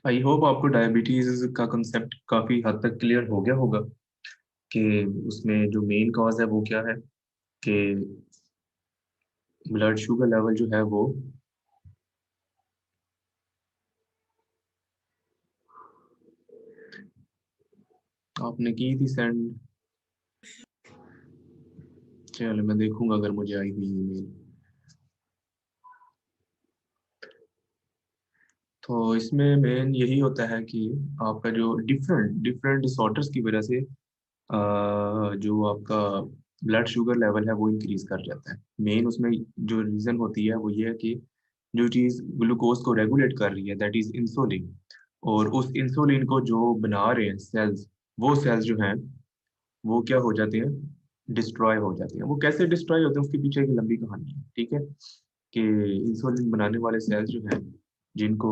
I hope आपको diabetes का concept काफी हद तक क्लियर हो गया होगा कि उसमें जो मेन कॉज है वो क्या है, कि ब्लड शुगर लेवल जो है वो आपने की थी सेंड। चलो मैं देखूंगा अगर मुझे आई हुई ईमेल। तो इसमें मेन यही होता है कि आपका जो डिफरेंट डिफरेंट डिसऑर्डर्स की वजह से जो आपका ब्लड शुगर लेवल है वो इंक्रीज कर जाता है। मेन उसमें जो रीज़न होती है वो ये है कि जो चीज़ ग्लूकोज को रेगुलेट कर रही है दैट इज़ इंसुलिन, और उस इंसुलिन को जो बना रहे हैं सेल्स, वो सेल्स जो हैं वो क्या हो जाते हैं, डिस्ट्रॉय हो जाते हैं। वो कैसे डिस्ट्रॉय होते हैं उसके पीछे एक लंबी कहानी है, ठीक है। कि इंसुलिन बनाने वाले सेल्स जो हैं, जिनको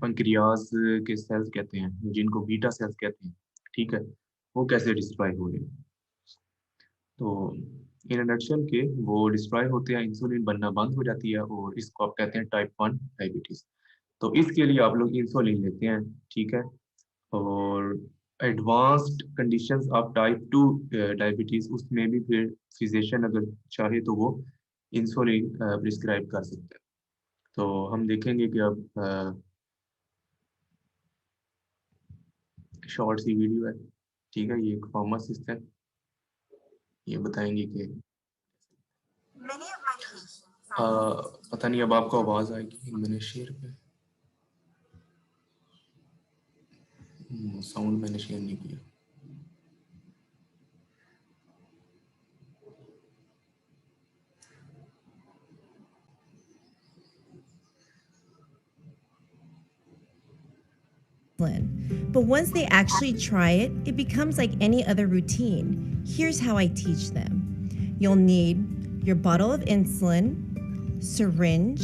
पंक्रियाज के सेल्स कहते हैं, जिनको बीटा सेल्स कहते हैं, ठीक है, वो कैसे डिस्ट्रॉय हो रहे हैं। तो इन नटशल के वो डिस्ट्रॉय होते हैं, इंसुलिन बनना बंद हो जाती है, और इसको आप कहते हैं टाइप 1 डायबिटीज। तो इसके लिए आप लोग इंसुलिन लेते हैं, ठीक है। और advanced conditions of type 2 diabetes, उसमें भी फिर फिजिशियन अगर चाहे तो वो इंसुलिन प्रिस्क्राइब कर सकते हैं। तो हम देखेंगे कि अब शॉर्ट सी वीडियो है, ठीक है। ये एक फार्मासिस्ट है, ये बताएंगे कि अ, पता नहीं अब आपको आवाज़ आएगी, मैंने शेयर पे साउंड मैंने शेयर नहीं किया। But once they actually try it, it becomes like any other routine. Here's how I teach them. You'll need your bottle of insulin, syringe,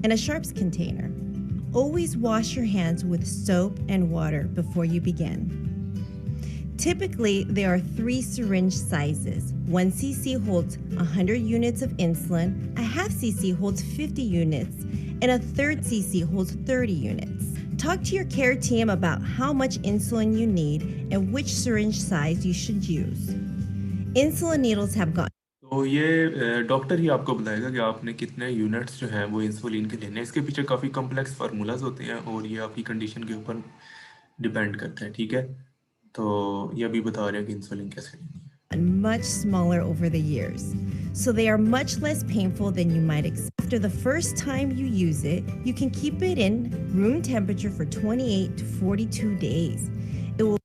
and a sharps container. Always wash your hands with soap and water before you begin. Typically, there are 3 syringe sizes. 1 cc holds 100 units of insulin, a half cc holds 50 units, and a third cc holds 30 units. Talk to your care team about how much insulin you need and which syringe size you should use. Insulin needles have gotten तो ये doctor ही आपको बताएगा कि आपने कितने units जो हैं वो इंसुलिन के लेने हैं। इसके पीछे काफ़ी कॉम्प्लेक्स फार्मूलाज होते हैं, और ये आपकी कंडीशन के ऊपर डिपेंड करता है, ठीक है। तो ये अभी बता रहे हैं कि इंसुलिन कैसे लेनी है। much smaller over the years, so they are much less painful than you might expect. After the first time you use it, you can keep it in room temperature for 28 to 42 days. It will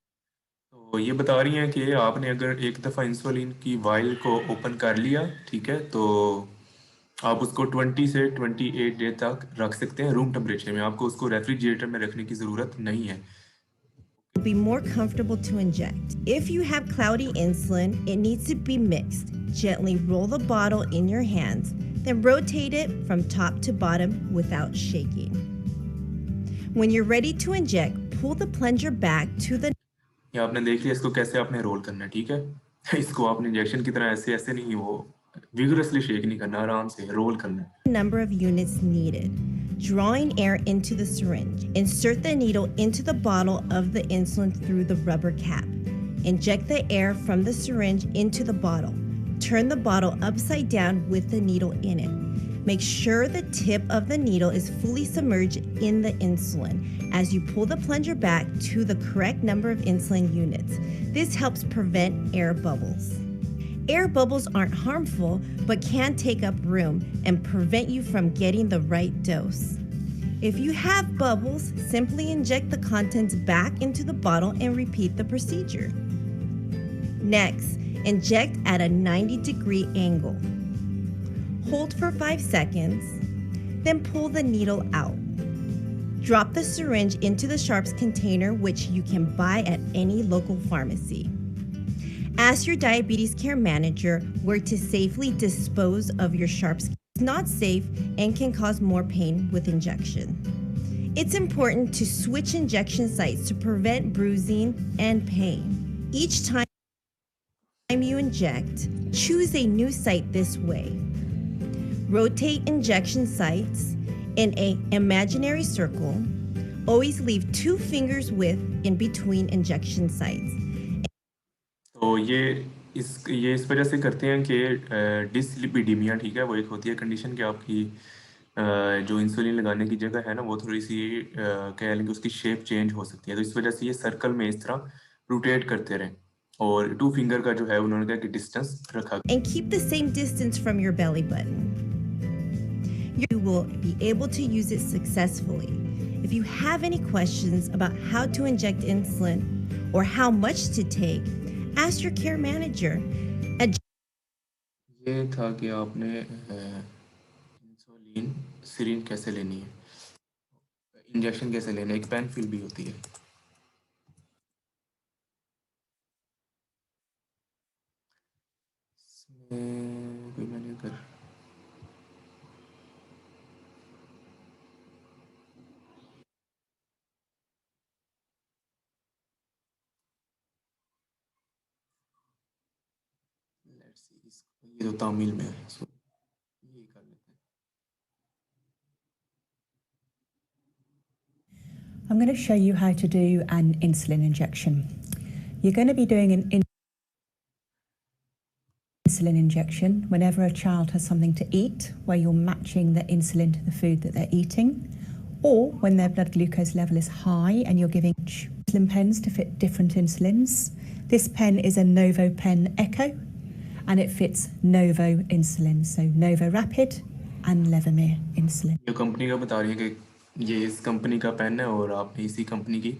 तो ये बता रही हैं कि आपने अगर एक दफ़ा इंसुलिन की वाइल को ओपन कर लिया, ठीक है, तो आप उसको 20 से 28 डे तक रख सकते हैं रूम टेम्परेचर में। आपको उसको रेफ्रिजरेटर में रखने की ज़रूरत नहीं है। be more comfortable to inject. If you have cloudy insulin, it needs to be mixed. Gently roll the bottle in your hands, then rotate it from top to bottom without shaking. When you're ready to inject, pull the plunger back to the ये आपने देख लिया इसको कैसे आपने role करना है, ठीक है। इसको आपने इंजेक्शन की तरह ऐसे ऐसे नहीं, वो विगरसली शेक नहीं करना, आराम से रोल करना है। number of units needed. Drawing air into the syringe. Insert the needle into the bottle of the insulin through the rubber cap. Inject the air from the syringe into the bottle. Turn the bottle upside down with the needle in it. Make sure the tip of the needle is fully submerged in the insulin as you pull the plunger back to the correct number of insulin units. This helps prevent air bubbles. Air bubbles aren't harmful, but can take up room and prevent you from getting the right dose. If you have bubbles, simply inject the contents back into the bottle and repeat the procedure. Next, inject at a 90-degree angle. Hold for 5 seconds, then pull the needle out. Drop the syringe into the sharps container, which you can buy at any local pharmacy. Ask your diabetes care manager where to safely dispose of your sharps. It's not safe and can cause more pain with injection. It's important to switch injection sites to prevent bruising and pain. Each time you inject, choose a new site this way. Rotate injection sites in an imaginary circle. Always leave 2 fingers width in between injection sites. तो ये इस वजह से करते हैं कि dyslipidaemia, ठीक है, वो एक होती है कंडीशन कि आपकी जो इंसुलिन लगाने की जगह है ना वो थोड़ी सी कह लें कि उसकी शेप चेंज हो सकती है, तो इस वजह से ये सर्कल में इस तरह रोटेट करते रहें और 2 फिंगर का जो है उन्होंने कहा कि डिस्टेंस रखा। And keep the same distance from your belly button. You will be able to use it successfully. If you have any questions about how to inject insulin or how much to take, ask your care manager. ये था कि आपने insulin syringe कैसे लेनी है, injection कैसे लेना है, एक पेन फिल भी होती है। कोई मैंने कर ये तो तामिल में है, सो ये कर लेते हैं। I'm going to show you how to do an insulin injection. You're going to be doing an insulin injection whenever a child has something to eat, where you're matching the insulin to the food that they're eating, or when their blood glucose level is high and you're giving insulin pens to fit different insulins. This pen is a Novo Pen Echo, and it fits Novo insulin, so Novo Rapid and Levemir insulin. ये company का बता रही है कि ये इस company का pen है और आपने इसी कंपनी की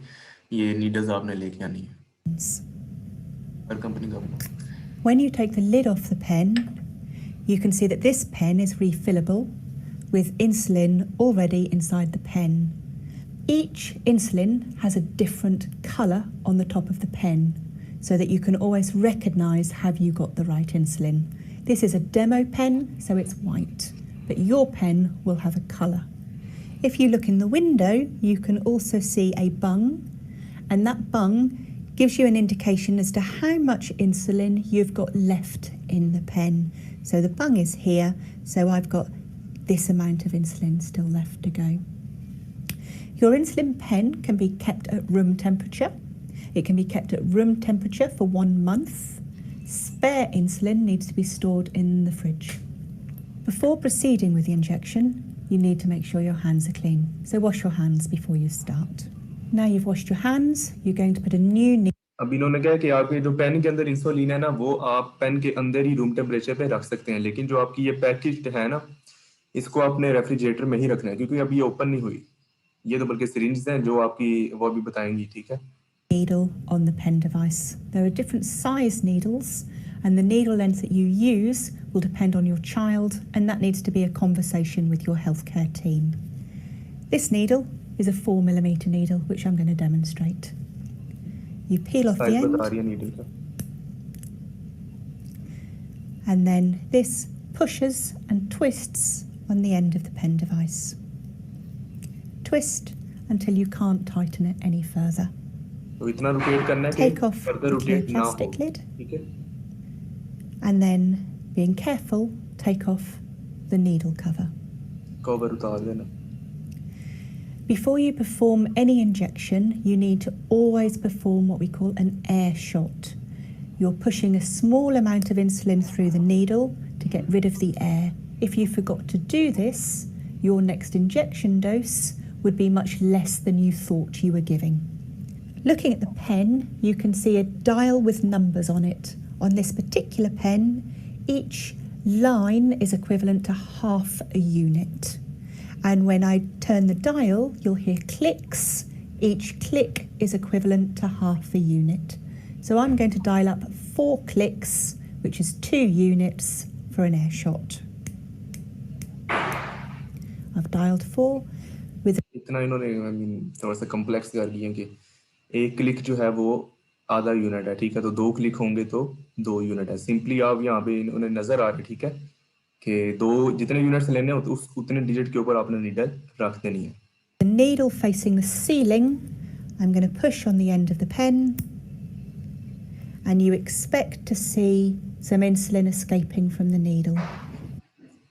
ये नीडल्स आपने लेके आनी है, हर कंपनी का बना। When you take the lid off the pen, you can see that this pen is refillable with insulin already inside the pen. Each insulin has a different colour on the top of the pen, so that you can always recognise have you got the right insulin. This is a demo pen, so it's white, but your pen will have a colour. If you look in the window, you can also see a bung, and that bung gives you an indication as to how much insulin you've got left in the pen. So the bung is here, so I've got this amount of insulin still left to go. Your insulin pen can be kept at room temperature. It can be kept at room temperature for 1 month. Spare insulin needs to be stored in the fridge. Before proceeding with the injection, you need to make sure your hands are clean. So wash your hands before you start. Now you've washed your hands, you're going to put a new needle. अब इन्होंने कहा कि आपके जो pen के अंदर insulin है ना वो आप पेन के अंदर ही रूम टेम्परेचर पे रख सकते हैं, लेकिन जो आपकी ये पैकेज्ड है ना इसको आपने रेफ्रिजरेटर में ही रखना है क्योंकि अभी ये ओपन नहीं हुई। ये तो बल्कि सिरिंज हैं जो आपकी वो भी बताएंगी, ठीक है। Needle on the pen device. There are different size needles, and the needle length that you use will depend on your child, and that needs to be a conversation with your healthcare team. This needle is a 4mm needle, which I'm going to demonstrate. You peel off the end, and then this pushes and twists on the end of the pen device. Twist until you can't tighten it any further. तो इतना rotate करना है Take off the clear plastic lid, ठीक है। and then, being careful, take off the needle cover. Cover उतार देना। Before you perform any injection, you need to always perform what we call an air shot. You're pushing a small amount of insulin through the needle to get rid of the air. If you forgot to do this, your next injection dose would be much less than you thought you were giving. Looking at the pen, you can see a dial with numbers on it. On this particular pen, each line is equivalent to half a unit. And when I turn the dial, you'll hear clicks. Each click is equivalent to half a unit. So I'm going to dial up 4 clicks, which is 2 units for an air shot. I've dialed 4 with... इतना इन्होंने थोड़ा सा complex कर दिया कि एक click जो है वो आधा यूनिट है, ठीक है, तो 2 क्लिक होंगे तो 2 यूनिट है। सिंपली आप यहाँ पे इन्होंने नजर आ रहे, ठीक है, कि 2 जितने यूनिट्स लेने हो तो उतने डिजिट के ऊपर आपने नीडल रख देनी है। The needle facing the ceiling, I'm going to push on the end of the pen, and you expect to see some insulin escaping from the needle.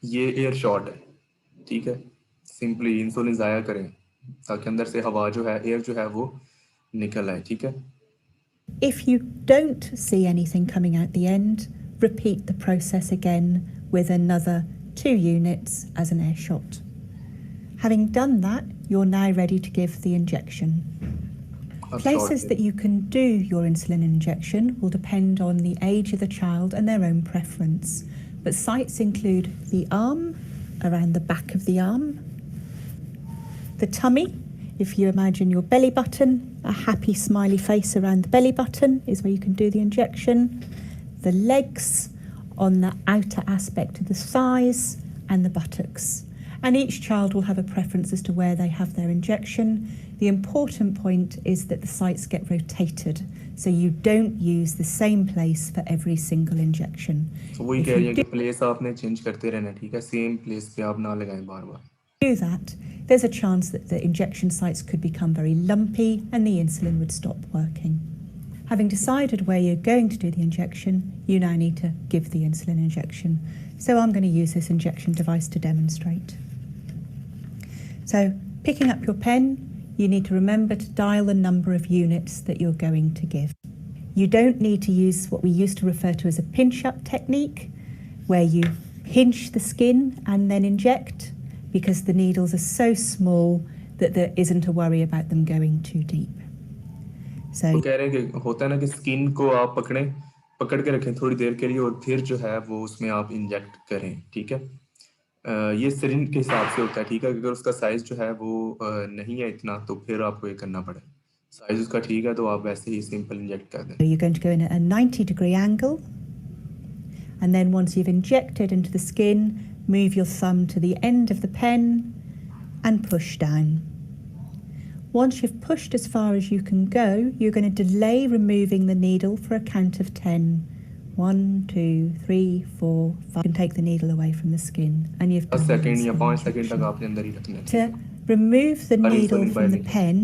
ये एयर शॉट है, ठीक है, सिंपली इंसुलिन जाया करें, ताकि अंदर से हवा जो है, एयर जो है वो निकल आए, ठीक है। If you don't see anything coming out the end, repeat the process again with another 2 units as an air shot. Having done that, you're now ready to give the injection. Places that you can do your insulin injection will depend on the age of the child and their own preference. But sites include the arm, around the back of the arm, the tummy. If you imagine your belly button, a happy smiley face around the belly button is where you can do the injection. The legs on the outer aspect of the thighs and the buttocks. And each child will have a preference as to where they have their injection. The important point is that the sites get rotated, so you don't use the same place for every single injection. तो वही कह रही है कि place आपने change करते रहना, ठीक है, सेम प्लेस पे आप ना लगाएं बार बार. Do that, there's a chance that the injection sites could become very lumpy and the insulin would stop working. Having decided where you're going to do the injection, you now need to give the insulin injection. So I'm going to use this injection device to demonstrate. So picking up your pen, you need to remember to dial the number of units that you're going to give. You don't need to use what we used to refer to as a pinch-up technique, where you pinch the skin and then inject, because the needles are so small that there isn't a worry about them going too deep. So वो कह रहे हैं कि होता है ना कि skin को आप पकड़ के रखें थोड़ी देर के लिए और फिर जो है वो उसमें आप इंजेक्ट करें, ठीक है। ये सिरिंज के हिसाब से होता है, ठीक है। अगर उसका साइज जो है वो नहीं है इतना तो फिर आपको ये करना पड़ेगा। साइज उसका ठीक है तो आप वैसे ही सिंपल इंजेक्ट कर दें। You're going to go in at a 90-degree angle, and then once you've injected into the skin, move your thumb to the end of the pen and push down. Once you've pushed as far as you can go, you're going to delay removing the needle for a count of 10. 1, 2, 3, 4, 5. You can take the needle away from the skin, and you've done 10 second या 5 injection. Second तक आपने अंदर ही रखना है। To remove the needle from the pen,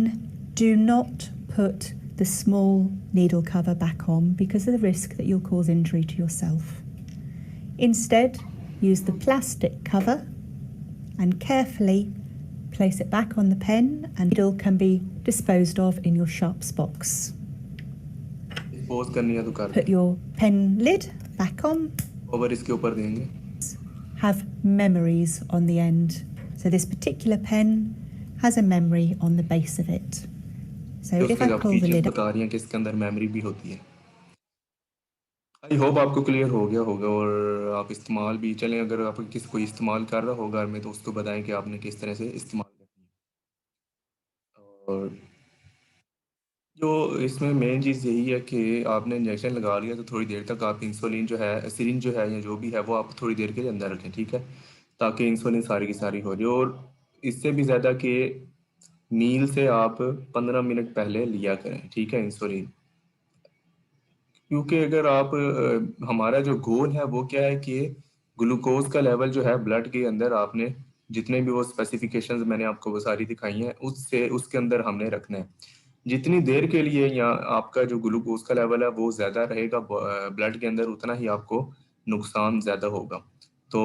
do not put the small needle cover back on because of the risk that you'll cause injury to yourself. Instead, use the plastic cover and carefully place it back on the pen, and the needle can be disposed of in your sharps box. Pose करनी है तो कर। Put your pen lid back on. Cover इसके ऊपर देंगे। Have memories on the end. So this particular pen has a memory on the base of it. So if I pull the lid up, बता रही हैं कि इसके अंदर memory भी होती है। आई होप आपको क्लियर हो गया होगा और आप इस्तेमाल भी चलें। अगर आप किसी कोई इस्तेमाल कर रहा होगा घर में तो उसको बताएं कि आपने किस तरह से इस्तेमाल करनी है। और जो इसमें मेन चीज़ यही है कि आपने इंजेक्शन लगा लिया तो थोड़ी देर तक आप इंसुलिन जो है, सिरिंज जो है या जो भी है वो आप थोड़ी देर के लिए अंदर रखें, ठीक है, ताकि इंसुलिन सारी की सारी हो जाए। और इससे भी ज़्यादा कि मील से आप 15 मिनट पहले लिया करें, ठीक है, इंसुलिन। क्योंकि अगर आप हमारा जो गोल है वो क्या है कि ग्लूकोज का लेवल जो है ब्लड के अंदर आपने जितने भी वो स्पेसिफिकेशंस मैंने आपको वो सारी दिखाई हैं उससे उसके अंदर हमने रखना है। जितनी देर के लिए या आपका जो ग्लूकोज का लेवल है वो ज़्यादा रहेगा ब्लड के अंदर उतना ही आपको नुकसान ज़्यादा होगा। तो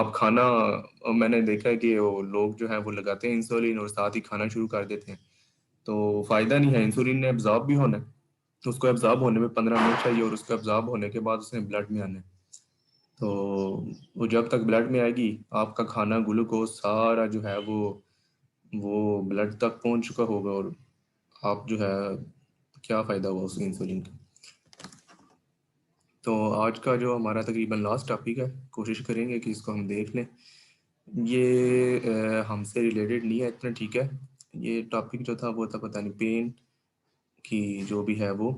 आप खाना, मैंने देखा है कि वो लोग जो है वो लगाते हैं इंसुलिन और साथ ही खाना शुरू कर देते हैं, तो फ़ायदा नहीं है। इंसुलिन ने एब्जॉर्ब भी होना है, तो उसको एब्जॉर्ब होने में 15 मिनट चाहिए और उसको एब्जॉर्ब होने के बाद उसने ब्लड में आना है। तो वो जब तक ब्लड में आएगी आपका खाना ग्लूकोज सारा जो है वो ब्लड तक पहुंच चुका होगा और आप जो है क्या फ़ायदा हुआ उस इंसुलिन का। तो आज का जो हमारा तकरीबन लास्ट टॉपिक है, कोशिश करेंगे कि इसको हम देख लें। ये हमसे रिलेटेड नहीं है इतना, ठीक है। ये टॉपिक जो था वो था पता नहीं पेन की जो भी है वो।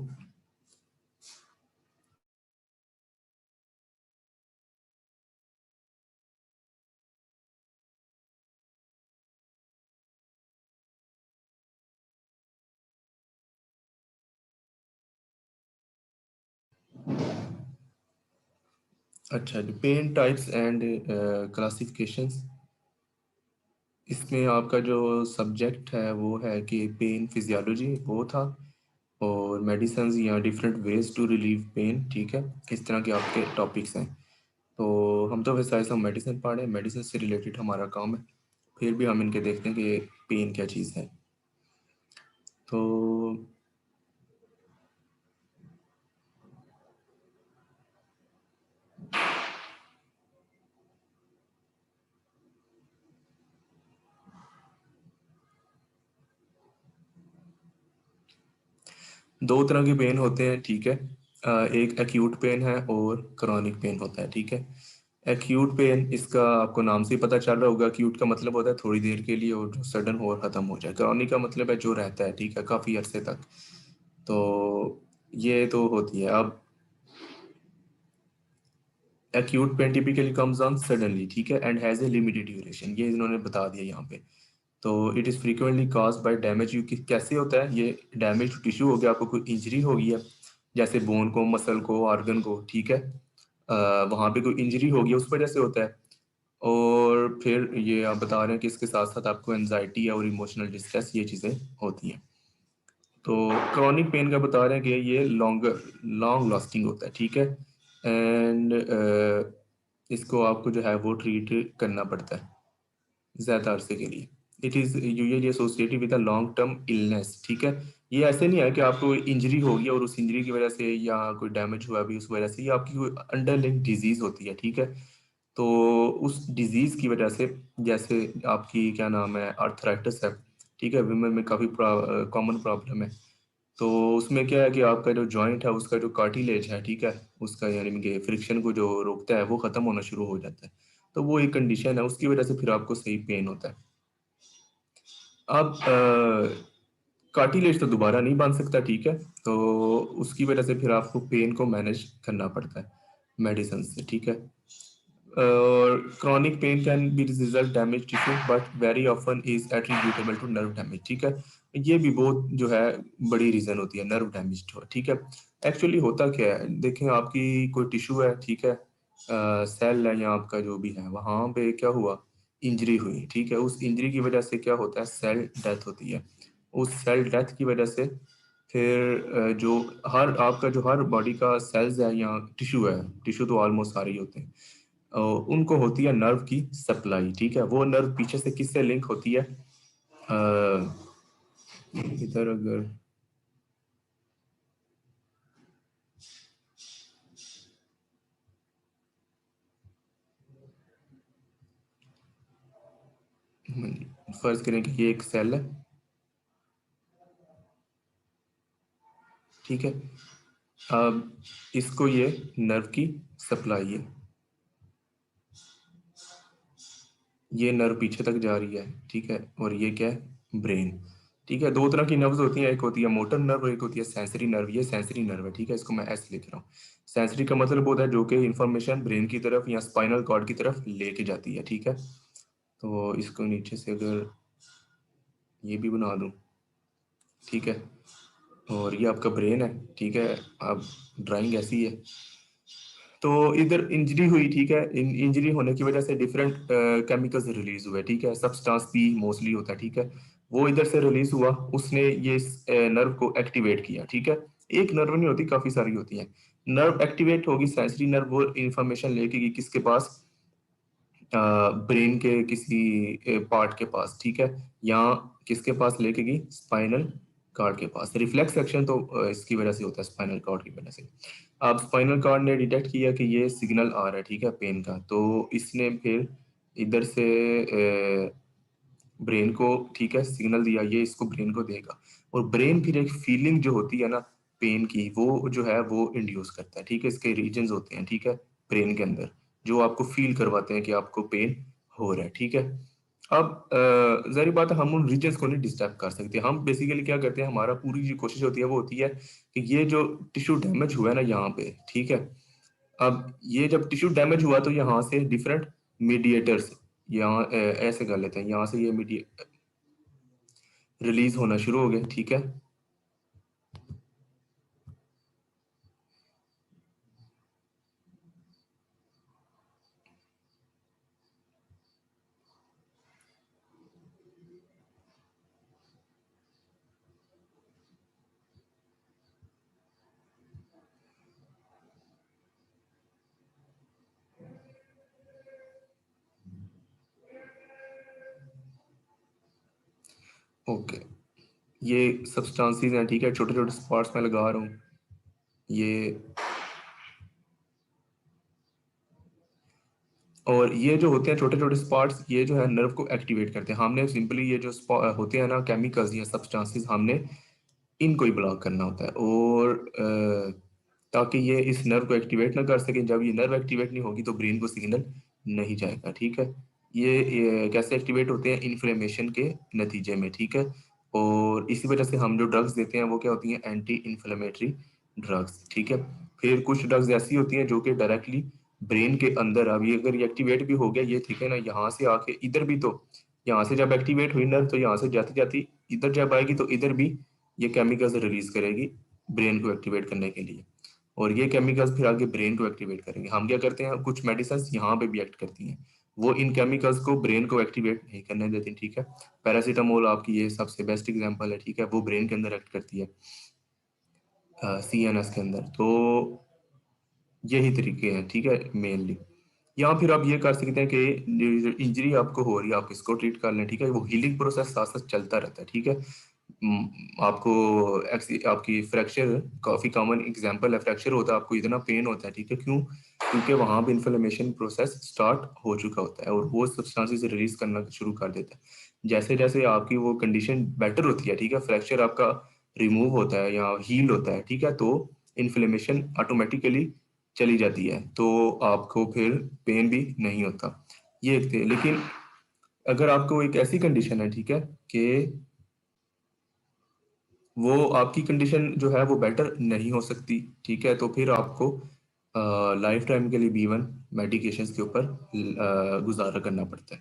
अच्छा जी, पेन टाइप्स एंड क्लासिफिकेशंस। इसमें आपका जो सब्जेक्ट है वो है कि पेन फिजियोलॉजी वो था और मेडिसिन या different ways to relieve pain, ठीक है, इस तरह के आपके टॉपिक्स हैं। तो हम तो वैसे हम मेडिसिन पढ़ रहे हैं, मेडिसिन से रिलेटेड हमारा काम है। फिर भी हम इनके देखते हैं कि पेन क्या चीज़ है। तो दो तरह के पेन होते हैं, ठीक है। एक एक्यूट पेन है और क्रॉनिक पेन होता है, ठीक है। एक्यूट पेन, इसका आपको नाम से ही पता चल रहा होगा, एक्यूट का मतलब होता है थोड़ी देर के लिए और जो सडन हो और ख़त्म हो जाए। क्रॉनिक का मतलब है जो रहता है, ठीक है, काफ़ी अरसे तक। तो ये तो होती है। अब acute pain typically comes on suddenly, ठीक है, and has a limited duration, ये इन्होंने बता दिया यहाँ पे। तो it is frequently cause by damage. You कैसे होता है ये? डैमेज टिश्यू हो गया, आपको कोई इंजरी हो गई है, जैसे बोन को, मसल को, ऑर्गन को, ठीक है, वहाँ पे कोई इंजरी हो गई है, उस वजह से होता है। और फिर ये आप बता रहे हैं कि इसके साथ साथ आपको एनजाइटी और इमोशनल डिस्ट्रेस, ये चीज़ें होती हैं। तो क्रॉनिक पेन का बता रहे हैं कि ये लॉन्ग लास्टिंग होता है, ठीक है, एंड इसको आपको जो है वो ट्रीट करना पड़ता है ज़्यादा अरसे के लिए। It is usually associated with a long term illness, ठीक है। ये ऐसे नहीं है कि आपको इंजरी होगी और उस इंजरी की वजह से या कोई डैमेज हुआ भी उस वजह से, ये आपकी कोई अंडरलिंक डिजीज़ होती है, ठीक है। तो उस डिजीज़ की वजह से, जैसे आपकी क्या नाम है, आर्थराइटिस है, ठीक है, विमेन में काफ़ी कॉमन प्रॉब्लम है। तो उसमें क्या है कि आपका जो जॉइंट है उसका जो कार्टिलेज है, ठीक है, उसका यानी कि फ्रिक्शन को जो रोकता है वो ख़त्म होना शुरू हो जाता है। तो वो एक कंडीशन है, उसकी वजह से फिर आपको सही पेन होता है। अब कार्टिलेज तो दोबारा नहीं बन सकता, ठीक है, तो उसकी वजह से फिर आपको पेन को मैनेज करना पड़ता है मेडिसिन से, ठीक है। और chronic pain can be result damage tissue but very often is attributable to nerve damage, ठीक है। ये भी बहुत जो है बड़ी रीज़न होती है नर्व डैमेज हो, ठीक है। एक्चुअली होता क्या है, देखें, आपकी कोई टिश्यू है, ठीक है, सेल है या आपका जो भी है, वहाँ पे क्या हुआ, इंजरी हुई, ठीक है, उस इंजरी की वजह से क्या होता है, सेल डेथ होती है। उस सेल डेथ की वजह से फिर जो हर आपका जो हर बॉडी का सेल्स है या टिश्यू है, टिश्यू तो ऑलमोस्ट सारे ही होते हैं, उनको होती है नर्व की सप्लाई, ठीक है। वो नर्व पीछे से किससे लिंक होती है, इधर अगर फर्ज करें कि ये एक सेल है, ठीक है। अब इसको ये नर्व की सप्लाई है, ये नर्व पीछे तक जा रही है, ठीक है, और ये क्या है, ब्रेन, ठीक है। दो तरह की नर्व्स होती हैं, एक होती है मोटर नर्व और एक होती है सेंसरी नर्व। ये सेंसरी नर्व है, ठीक है, इसको मैं एस लिख रहा हूँ। सेंसरी का मतलब होता है जो कि इंफॉर्मेशन ब्रेन की तरफ या स्पाइनल कॉर्ड की तरफ लेके जाती है, ठीक है। तो इसको नीचे से अगर ये भी बना दूँ, ठीक है, और ये आपका ब्रेन है, ठीक है। अब ड्राइंग ऐसी है, तो इधर इंजरी हुई, ठीक है, इंजरी होने की वजह से डिफरेंट केमिकल्स रिलीज हुए, ठीक है, सब्सटेंस पी मोस्टली होता है, ठीक है। वो इधर से रिलीज हुआ, उसने ये नर्व को एक्टिवेट किया, ठीक है। एक नर्व नहीं होती, काफी सारी होती है। नर्व एक्टिवेट होगी, सेंसरी नर्व वो इंफॉर्मेशन लेके गई किसके पास, ब्रेन के किसी पार्ट के पास, ठीक है, या किसके पास लेके गई, स्पाइनल कार्ड के पास। रिफ्लेक्स एक्शन तो इसकी वजह से होता है, स्पाइनल कार्ड की वजह से। अब स्पाइनल कार्ड ने डिटेक्ट किया कि ये सिग्नल आ रहा है, ठीक है, पेन का, तो इसने फिर इधर से ब्रेन को, ठीक है, सिग्नल दिया, ये इसको ब्रेन को देगा। और ब्रेन फिर एक फीलिंग जो होती है ना पेन की, वो जो है वो इंड्यूस करता है, ठीक है। इसके रीजन्स होते हैं, ठीक है, ब्रेन के अंदर, जो आपको फील करवाते हैं कि आपको पेन हो रहा है, ठीक है। अब जाहिर बात है हम उन रीजन्स को नहीं डिस्टर्ब कर सकते। हम बेसिकली क्या करते हैं, हमारा पूरी जो कोशिश होती है वो होती है कि ये जो टिश्यू डैमेज हुआ है ना यहाँ पे, ठीक है, अब ये जब टिश्यू डैमेज हुआ तो यहाँ से डिफरेंट मीडिएटर्स, यहाँ ऐसे कर लेते हैं, यहाँ से ये मीडिएट रिलीज होना शुरू हो गए, ठीक है। ओके, ये सब्सटेंसेस हैं, ठीक है, छोटे छोटे स्पॉट्स में लगा रहा हूँ ये। और ये जो होते हैं छोटे छोटे स्पॉट्स, ये जो है नर्व को एक्टिवेट करते हैं। हमने सिंपली ये जो होते हैं ना केमिकल्स या सब्सटेंसेस, हमने इनको ही ब्लॉक करना होता है। और ताकि ये इस नर्व को एक्टिवेट ना कर सके। जब ये नर्व एक्टिवेट नहीं होगी तो ब्रेन को सिग्नल नहीं जाएगा, ठीक है। ये कैसे एक्टिवेट होते हैं? इन्फ्लेमेशन के नतीजे में, ठीक है। और इसी वजह से हम जो ड्रग्स देते हैं वो क्या होती हैं? एंटी इन्फ्लेमेटरी ड्रग्स, ठीक है। फिर कुछ ड्रग्स ऐसी होती हैं जो कि डायरेक्टली ब्रेन के अंदर, अब ये अगर ये एक्टिवेट भी हो गया ये, ठीक है ना, यहाँ से आके इधर भी, तो यहाँ से जब एक्टिवेट हुई नर्व तो यहाँ से जाती जाती इधर जब आएगी तो इधर भी ये केमिकल्स रिलीज करेगी ब्रेन को एक्टिवेट करने के लिए। और ये केमिकल्स फिर आगे ब्रेन को एक्टिवेट करेंगे। हम क्या करते हैं, कुछ मेडिसिन यहाँ पे भी एक्ट करती हैं, वो इन केमिकल्स को ब्रेन को एक्टिवेट नहीं करने देती, ठीक है। पैरासीटामोल आपकी ये सबसे बेस्ट एग्जांपल है, ठीक है, वो ब्रेन के अंदर एक्ट करती है, CNS के अंदर। तो यही तरीके हैं, ठीक है, मेनली। या फिर आप ये कर सकते हैं कि इंजरी आपको हो रही है आप इसको ट्रीट कर लें, ठीक है। वो हीलिंग प्रोसेस साथ साथ चलता रहता है, ठीक है। आपको आपकी फ्रैक्चर काफ़ी कॉमन एग्जांपल है, फ्रैक्चर होता है आपको इतना पेन होता है, ठीक है, क्यों? क्योंकि वहाँ पे इन्फ्लेमेशन प्रोसेस स्टार्ट हो चुका होता है और वो सब्सटेंसेस रिलीज करना शुरू कर देता है। जैसे जैसे आपकी वो कंडीशन बेटर होती है, ठीक है, फ्रैक्चर आपका रिमूव होता है या हील होता है, ठीक है, तो इन्फ्लेमेशन ऑटोमेटिकली चली जाती है, तो आपको फिर पेन भी नहीं होता। ये एक थे। लेकिन अगर आपको एक ऐसी कंडीशन है, ठीक है, कि वो आपकी कंडीशन जो है वो बेटर नहीं हो सकती, ठीक है, तो फिर आपको लाइफ टाइम के लिए B1 मेडिकेशंस के ऊपर गुजारा करना पड़ता है।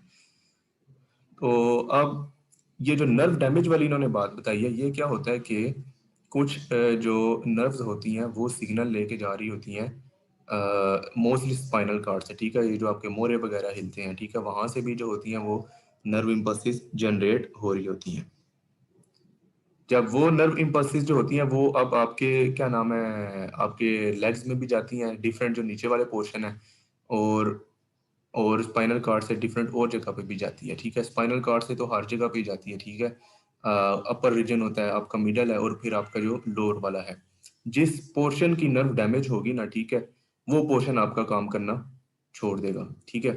तो अब ये जो नर्व डैमेज वाली इन्होंने बात बताई है, ये क्या होता है कि कुछ जो नर्व्स होती हैं वो सिग्नल लेके जा रही होती हैं मोस्टली स्पाइनल कार्ड से, ठीक है। ये जो आपके मोरे वगैरह हिलते हैं, ठीक है, वहां से भी जो होती हैं वो नर्व इम्पल्सेस जनरेट हो रही होती हैं। जब वो नर्व इम्पल्सेस जो होती हैं वो अब आपके क्या नाम है, आपके लेग्स में भी जाती हैं, डिफरेंट जो नीचे वाले पोर्शन है, और स्पाइनल कार्ड से डिफरेंट और जगह पे भी जाती है, ठीक है। स्पाइनल कार्ड से तो हर जगह पे ही जाती है, ठीक है। अपर रीजन होता है आपका, मिडल है, और फिर आपका जो लोअर वाला है। जिस पोर्शन की नर्व डैमेज होगी ना, ठीक है, वो पोर्शन आपका काम करना छोड़ देगा, ठीक है।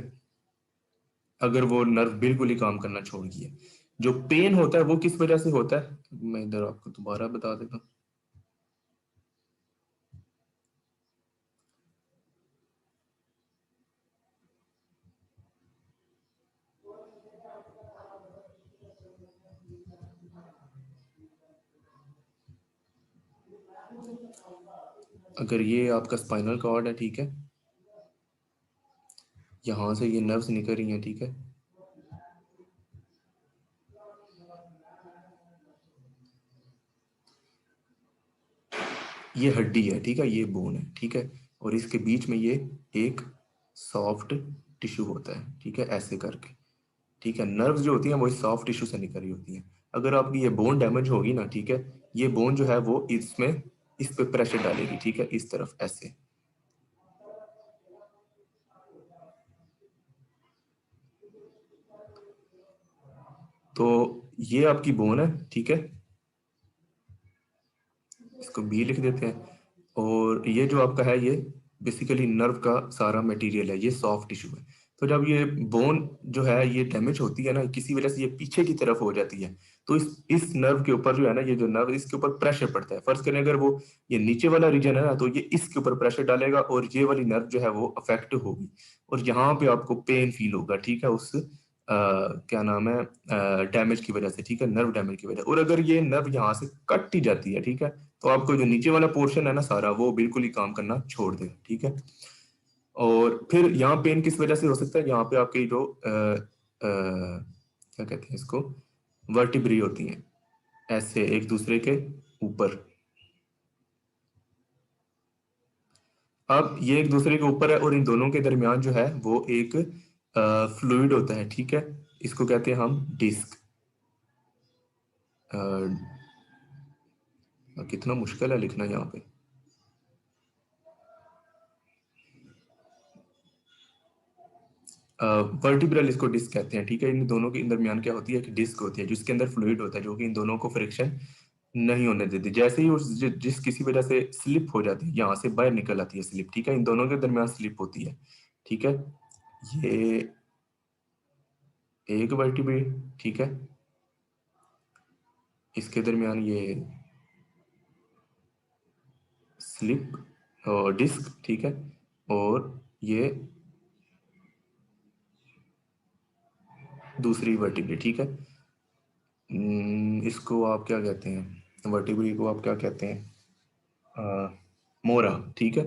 अगर वो नर्व बिल्कुल ही काम करना छोड़ दिए, जो पेन होता है वो किस वजह से होता है, मैं इधर आपको दोबारा बता देता हूँ। अगर ये आपका स्पाइनल कॉर्ड है, ठीक है, यहाँ से ये नर्व्स निकल रही हैं, ठीक है, ये हड्डी है, ठीक है, ये बोन है, ठीक है, और इसके बीच में ये एक सॉफ्ट टिश्यू होता है, ठीक है, ऐसे करके, ठीक है। नर्व्स जो होती हैं वो इस सॉफ्ट टिश्यू से निकल रही होती हैं। अगर आपकी ये बोन डैमेज होगी ना, ठीक है, ये बोन जो है वो इसमें इस पे प्रेशर डालेगी, ठीक है, इस तरफ ऐसे। तो ये आपकी बोन है, ठीक है, इसको बी लिख देते हैं। और ये जो आपका है ये बेसिकली नर्व का सारा मटेरियल है, ये सॉफ्ट टिश्यू है। तो जब ये बोन जो है ये डैमेज होती है ना, किसी वजह से ये पीछे की तरफ हो जाती है, तो इस नर्व के ऊपर जो है ना, ये जो नर्व, इसके ऊपर प्रेशर पड़ता है। फर्ज करें अगर वो ये नीचे वाला रीजन है ना, तो ये इसके ऊपर प्रेशर डालेगा और ये वाली नर्व जो है वो अफेक्ट होगी, और यहाँ पे आपको पेन फील होगा, ठीक है, उस क्या नाम है डैमेज की वजह से, ठीक है, नर्व डैमेज की वजह। और अगर ये नर्व यहाँ से कट ही जाती है, ठीक है, तो आपको जो नीचे वाला पोर्शन है ना सारा, वो बिल्कुल ही काम करना छोड़ देगा, ठीक है। और फिर यहाँ पेन किस वजह से हो सकता है? यहाँ पे आपकी जो क्या कहते हैं इसको, वर्टिब्री होती हैं ऐसे एक दूसरे के ऊपर। अब ये एक दूसरे के ऊपर है और इन दोनों के दरमियान जो है वो एक फ्लूइड होता है, ठीक है, इसको कहते हैं हम डिस्क। कितना मुश्किल है लिखना यहाँ पे। वर्टिब्रल इसको डिस्क कहते हैं, ठीक है। इन दोनों के दरमियान क्या होती है, कि डिस्क होती है जिसके अंदर फ्लूइड होता है, जो कि इन दोनों को फ्रिक्शन नहीं होने देती। जैसे ही उस जिस किसी वजह से स्लिप हो जाती है, यहाँ से बाहर निकल आती है स्लिप, ठीक है, इन दोनों के दरमियान स्लिप होती है, ठीक है। ये एक वर्टिब्रे, ठीक है, इसके दरमियान ये स्लिप और डिस्क, ठीक है, और ये दूसरी वर्टिब्रे, ठीक है। इसको आप क्या कहते हैं, वर्टिब्रे को आप क्या कहते हैं, मोरा, ठीक है।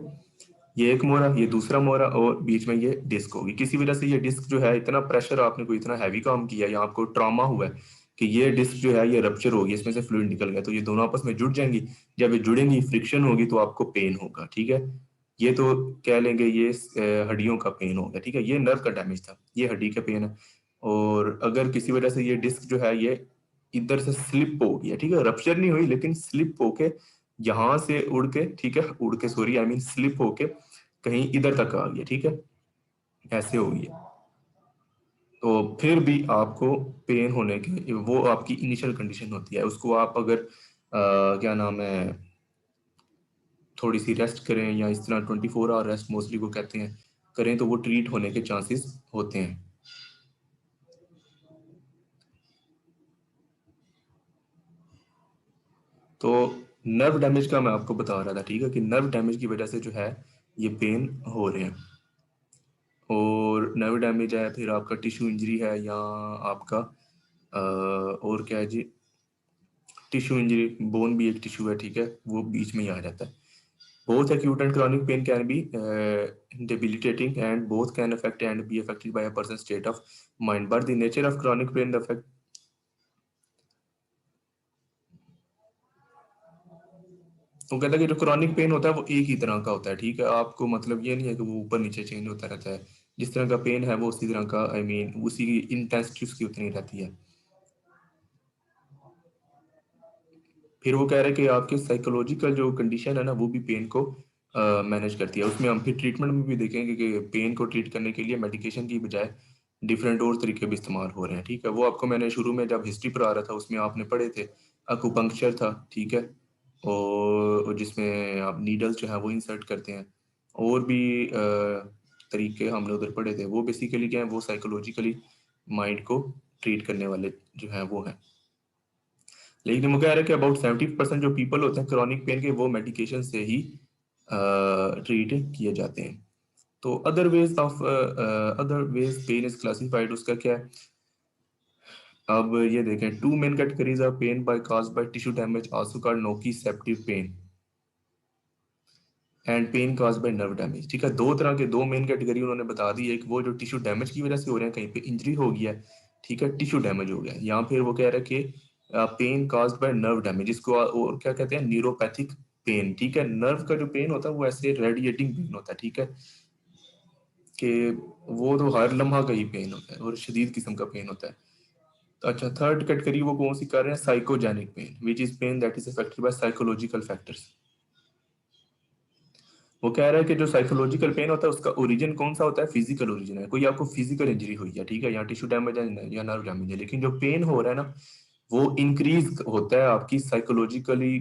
ये एक मोरा, ये दूसरा मोरा, और बीच में ये डिस्क होगी। किसी वजह से ये डिस्क जो है, इतना प्रेशर, आपने कोई इतना हैवी काम किया या आपको ट्रॉमा हुआ है कि ये डिस्क जो है ये रप्चर होगी, इसमें से फ्लूइड निकल गया, तो ये दोनों आपस में जुड़ जाएंगी। जब ये जुड़ेंगी, फ्रिक्शन होगी, तो आपको पेन होगा, ठीक है। ये तो कह लेंगे ये हड्डियों का पेन होगा, ठीक है। ये नर्व का डैमेज था, ये हड्डी का पेन है। और अगर किसी वजह से ये डिस्क जो है ये इधर से स्लिप हो गया, ठीक है, रप्चर नहीं हुई लेकिन स्लिप होके यहाँ से उड़ के, ठीक है, उड़ के सॉरी आई मीन स्लिप होके कहीं इधर तक आ गया, ठीक है, ऐसे हो गया, तो फिर भी आपको पेन होने के, वो आपकी इनिशियल कंडीशन होती है। उसको आप अगर क्या नाम है, थोड़ी सी रेस्ट करें, या इस तरह 24 आवर रेस्ट मोस्टली को कहते हैं, करें, तो वो ट्रीट होने के चांसेस होते हैं। तो नर्व डैमेज का मैं आपको बता रहा था, ठीक है, कि नर्व डैमेज की वजह से जो है ये पेन हो रहे हैं। और नर्व डैमेज है, फिर आपका टिश्यू इंजरी है, या आपका और क्या है जी, टिश्यू इंजरी, बोन भी एक टिश्यू है, ठीक है, वो बीच में ही आ जाता है। Both acute and chronic pain can be debilitating, and both can affect and be affected by a person's state of mind. But the nature of chronic pain, the effect, वो कहता है कि जो क्रॉनिक पेन होता है वो एक ही तरह का होता है, ठीक है। आपको मतलब ये नहीं है कि वो ऊपर नीचे चेंज होता रहता है। जिस तरह का पेन है वो उसी तरह का, आई मीन उसी की इंटेंसिटी उसकी उतनी रहती है। फिर वो कह रहे हैं कि आपके साइकोलॉजिकल जो कंडीशन है ना, वो भी पेन को मैनेज करती है। उसमें हम फिर ट्रीटमेंट में भी देखेंगे कि पेन को ट्रीट करने के लिए मेडिकेशन की बजाय डिफरेंट और तरीके भी इस्तेमाल हो रहे हैं, ठीक है। वो आपको मैंने शुरू में जब हिस्ट्री पढ़ा रहा था उसमें आपने पढ़े थे, अकुपंक्चर था, ठीक है, और जिसमें आप नीडल्स जो है वो इंसर्ट करते हैं। और भी तरीके हमने उधर पढ़े थे। वो बेसिकली क्या है, वो साइकोलॉजिकली माइंड को ट्रीट करने वाले जो है वो हैं। लेकिन वो कह रहे हैं कि अबाउट 70% जो पीपल होते हैं क्रॉनिक पेन के, वो मेडिकेशन से ही ट्रीट किए जाते हैं। तो other ways pain is classified, उसका क्या है। अब ये देखें, two main categories of pain by caused by tissue damage also called nociceptive pain and pain caused by nerve damage, ठीक है। दो तरह के, दो मेन कैटेगरी उन्होंने बता दी। एक वो जो टिश्यू डैमेज की वजह से हो रहे हैं, कहीं पे इंजरी हो गया है, ठीक है, टिश्यू डैमेज हो गया, या फिर वो कह रहे हैं कि pen caused by nerve damage, इसको और क्या कहते हैं, न्यूरोपैथिक पेन, ठीक है। नर्व का जो पेन होता है वो ऐसे रेडिएटिंग पेन होता है, ठीक है, कि वो तो हर लम्हा का ही पेन होता है और शदीद किस्म का पेन होता है। तो अच्छा, थर्ड कैटेगरी वो कौन सी कर रहे हैं, psychogenic pain, which is pain that is affected by psychological factors. वो कह रहा है कि जो साइकोलॉजिकल पेन होता है उसका ओरिजिन कौन सा होता है, फिजिकल ओरिजिन है। कोई आपको फिजिकल इंजरी हुई है, ठीक है, या टिश्यू डैमेज है या नर्व डैमेज है, लेकिन जो पेन हो रहा है ना, वो इंक्रीज होता है आपकी साइकोलॉजिकली,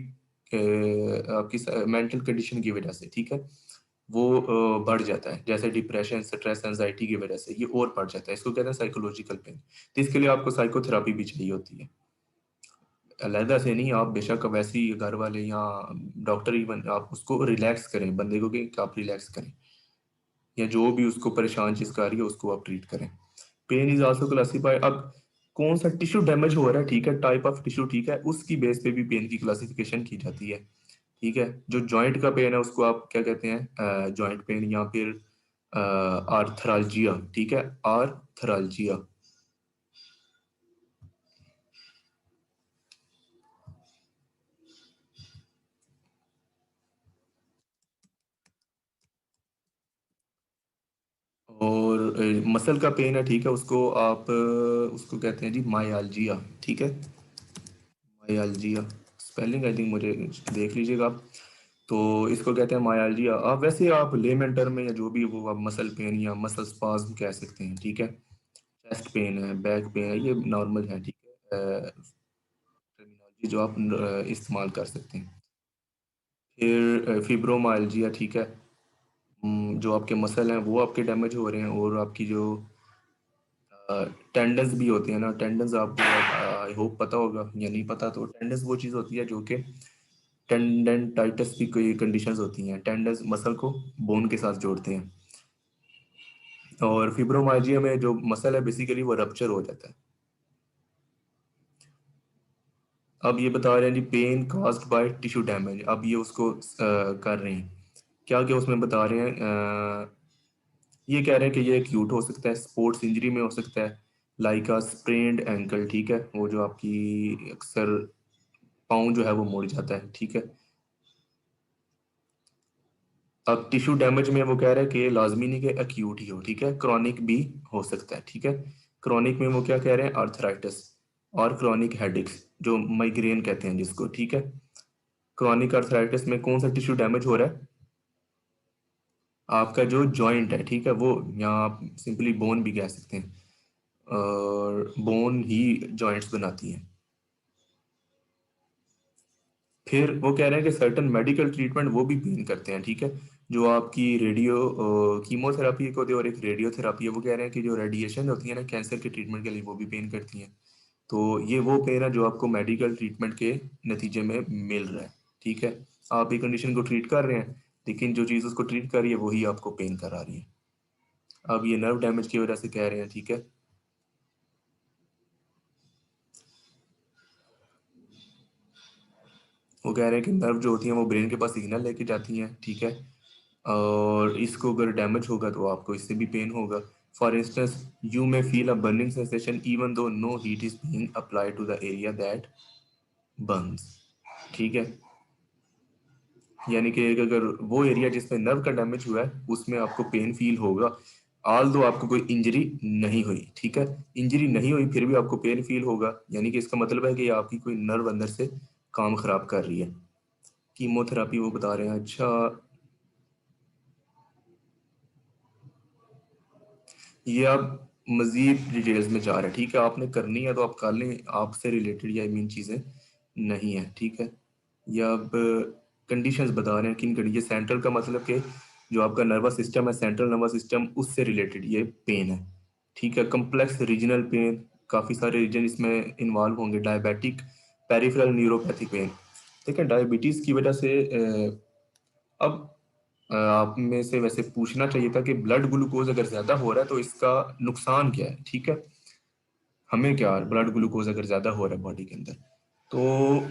आपकी मेंटल कंडीशन की वजह से, ठीक है। वो बढ़ जाता है, जैसे डिप्रेशन, स्ट्रेस, एंजाइटी की वजह से ये और बढ़ जाता है। इसको कहते हैं साइकोलॉजिकल पेन। तो इसके लिए आपको साइकोथेरापी भी चाहिए होती है, अलहदा से नहीं। आप बेशक वैसे ही घर वाले या डॉक्टर, इवन आप उसको रिलैक्स करें, बंदे को कि आप रिलैक्स करें, या जो भी उसको परेशान चीज कर रही है उसको आप ट्रीट करें। पेन इज आल्सो क्लासिफाई, अब कौन सा टिश्यू डैमेज हो रहा है, ठीक है, टाइप ऑफ टिश्यू, ठीक है, उसकी बेस पे भी पेन की क्लासिफिकेशन की जाती है, ठीक है। जो जॉइंट का पेन है उसको आप क्या कहते हैं, जॉइंट पेन, या फिर आर्थरालजिया, ठीक है, आर्थरालजिया। और मसल का पेन है, ठीक है, उसको आप उसको कहते हैं जी मायालजिया, ठीक है, मायालजिया। स्पेलिंग आई थिंक मुझे देख लीजिएगा आप। तो इसको कहते हैं मायालजिया। आप वैसे आप लेमन टर्म में या जो भी वो आप मसल पेन या मसल स्पाज्म कह सकते हैं, ठीक है। चेस्ट पेन है, बैक पेन है, ये नॉर्मल है, ठीक है, टर्मिनोलॉजी जो आप इस्तेमाल कर सकते हैं। फिर फिब्रोमाइल्जिया, ठीक है। जो आपके मसल हैं वो आपके डैमेज हो रहे हैं, और आपकी जो टेंडन्स भी होते हैं ना, टेंडन्स आपको आई होप पता होगा, या नहीं पता तो टेंडन्स वो चीज़ होती है जो कि टेंडेंटाइटिस की कोई कंडीशंस होती हैं, टेंडन्स मसल को बोन के साथ जोड़ते हैं। और फिब्रोमाइल्जिया में जो मसल है बेसिकली वो रप्चर हो जाता है। अब ये बता रहे हैं जी pain caused by tissue damage, अब ये उसको कर रहे हैं, क्या क्या उसमें बता रहे हैं। ये कह रहे हैं कि ये एक्यूट हो सकता है, स्पोर्ट्स इंजरी में हो सकता है, लाइक अ स्प्रेन्ड एंकल, ठीक है, वो जो आपकी अक्सर पाँव जो है वो मुड़ जाता है, ठीक है। अब टिश्यू डैमेज में वो कह रहे हैं कि लाजमी नहीं कि एक्यूट ही हो, ठीक है, क्रॉनिक भी हो सकता है, ठीक है। क्रॉनिक में वो क्या कह रहे हैं, आर्थराइटिस और क्रॉनिक हेडेक्स, जो माइग्रेन कहते हैं जिसको, ठीक है। क्रॉनिक आर्थराइटिस में कौन सा टिश्यू डैमेज हो रहा है, आपका जो जॉइंट है, ठीक है, वो, या आप सिंपली बोन भी कह सकते हैं, और बोन ही जॉइंट्स बनाती हैं। फिर वो कह रहे हैं कि सर्टन मेडिकल ट्रीटमेंट वो भी पेन करते हैं, ठीक है। जो आपकी रेडियो कीमोथेरापी एक होती है और एक रेडियोथेरापी है, वो कह रहे हैं कि जो रेडिएशन होती है ना कैंसर के ट्रीटमेंट के लिए, वो भी पेन करती हैं। तो ये वो पेन है जो आपको मेडिकल ट्रीटमेंट के नतीजे में मिल रहा है, ठीक है। आप एक कंडीशन को ट्रीट कर रहे हैं, लेकिन जो चीज़ उसको ट्रीट कर रही है वही आपको पेन करा रही है। अब ये नर्व डैमेज की वजह से कह रहे हैं, ठीक है। वो कह रहे हैं कि नर्व जो होती हैं वो ब्रेन के पास सिग्नल लेके जाती हैं, ठीक है, और इसको अगर डैमेज होगा तो आपको इससे भी पेन होगा। For instance you may feel a burning sensation even though no heat is being applied to the area that burns, ठीक है। यानी कि अगर वो एरिया जिसमें नर्व का डैमेज हुआ है उसमें आपको पेन फील होगा, ऑल दो आपको कोई इंजरी नहीं हुई, ठीक है। इंजरी नहीं हुई फिर भी आपको पेन फील होगा, यानी कि इसका मतलब है कि आपकी कोई नर्व अंदर से काम खराब कर रही है। कीमोथेरापी वो बता रहे हैं, अच्छा। ये आप मजीद डिटेल्स में जा रहे हैं, ठीक है, आपने करनी है तो आप कर लें, आपसे रिलेटेड या मीन चीज़ें नहीं है, ठीक है। या अब कंडीशंस बता रहे हैं किन ये सेंट्रल का मतलब कि जो आपका नर्वस सिस्टम है, सेंट्रल नर्वस सिस्टम, उससे रिलेटेड ये पेन है, ठीक है। कम्प्लेक्स रीजनल पेन, काफ़ी सारे रीजन इसमें इन्वॉल्व होंगे। डायबिटिक पेरिफेरल न्यूरोपैथिक पेन, ठीक है, डायबिटीज़ की वजह से अब आप में से वैसे पूछना चाहिए था कि ब्लड ग्लूकोज अगर ज़्यादा हो रहा है तो इसका नुकसान क्या है, ठीक है। हमें क्या, ब्लड ग्लूकोज अगर ज़्यादा हो रहा है बॉडी के अंदर, तो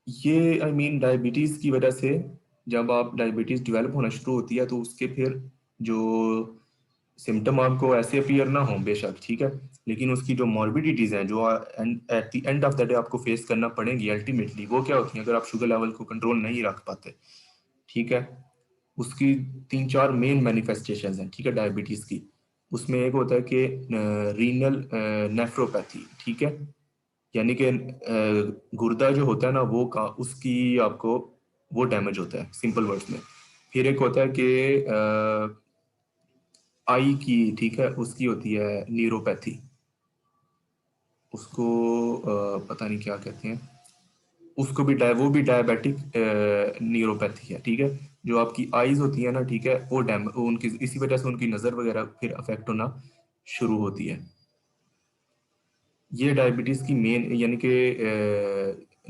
ये आई मीन डायबिटीज़ की वजह से जब आप डायबिटीज़ डेवलप होना शुरू होती है तो उसके फिर जो सिम्टम आपको ऐसे अपीयर ना हो बेशक, ठीक है, लेकिन उसकी जो मॉर्बिडिटीज़ हैं जो at the end of the day आपको फेस करना पड़ेंगी अल्टीमेटली, वो क्या होती हैं अगर आप शुगर लेवल को कंट्रोल नहीं रख पाते, ठीक है। उसकी 3-4 मेन मैनिफेस्टेशंस हैं, ठीक है, डायबिटीज़ की। उसमें एक होता है कि रीनल नेफ्रोपैथी, ठीक है, यानी कि गुर्दा जो होता है ना वो का उसकी आपको वो डैमेज होता है सिंपल वर्ड्स में। फिर एक होता है कि आई की, ठीक है, उसकी होती है न्यूरोपैथी, उसको पता नहीं क्या कहते हैं, उसको भी वो भी डायबिटिक न्यूरोपैथी है, ठीक है। जो आपकी आईज होती है ना, ठीक है, वो उनकी इसी वजह से उनकी नज़र वगैरह फिर अफेक्ट होना शुरू होती है। ये डायबिटीज़ की मेन यानी कि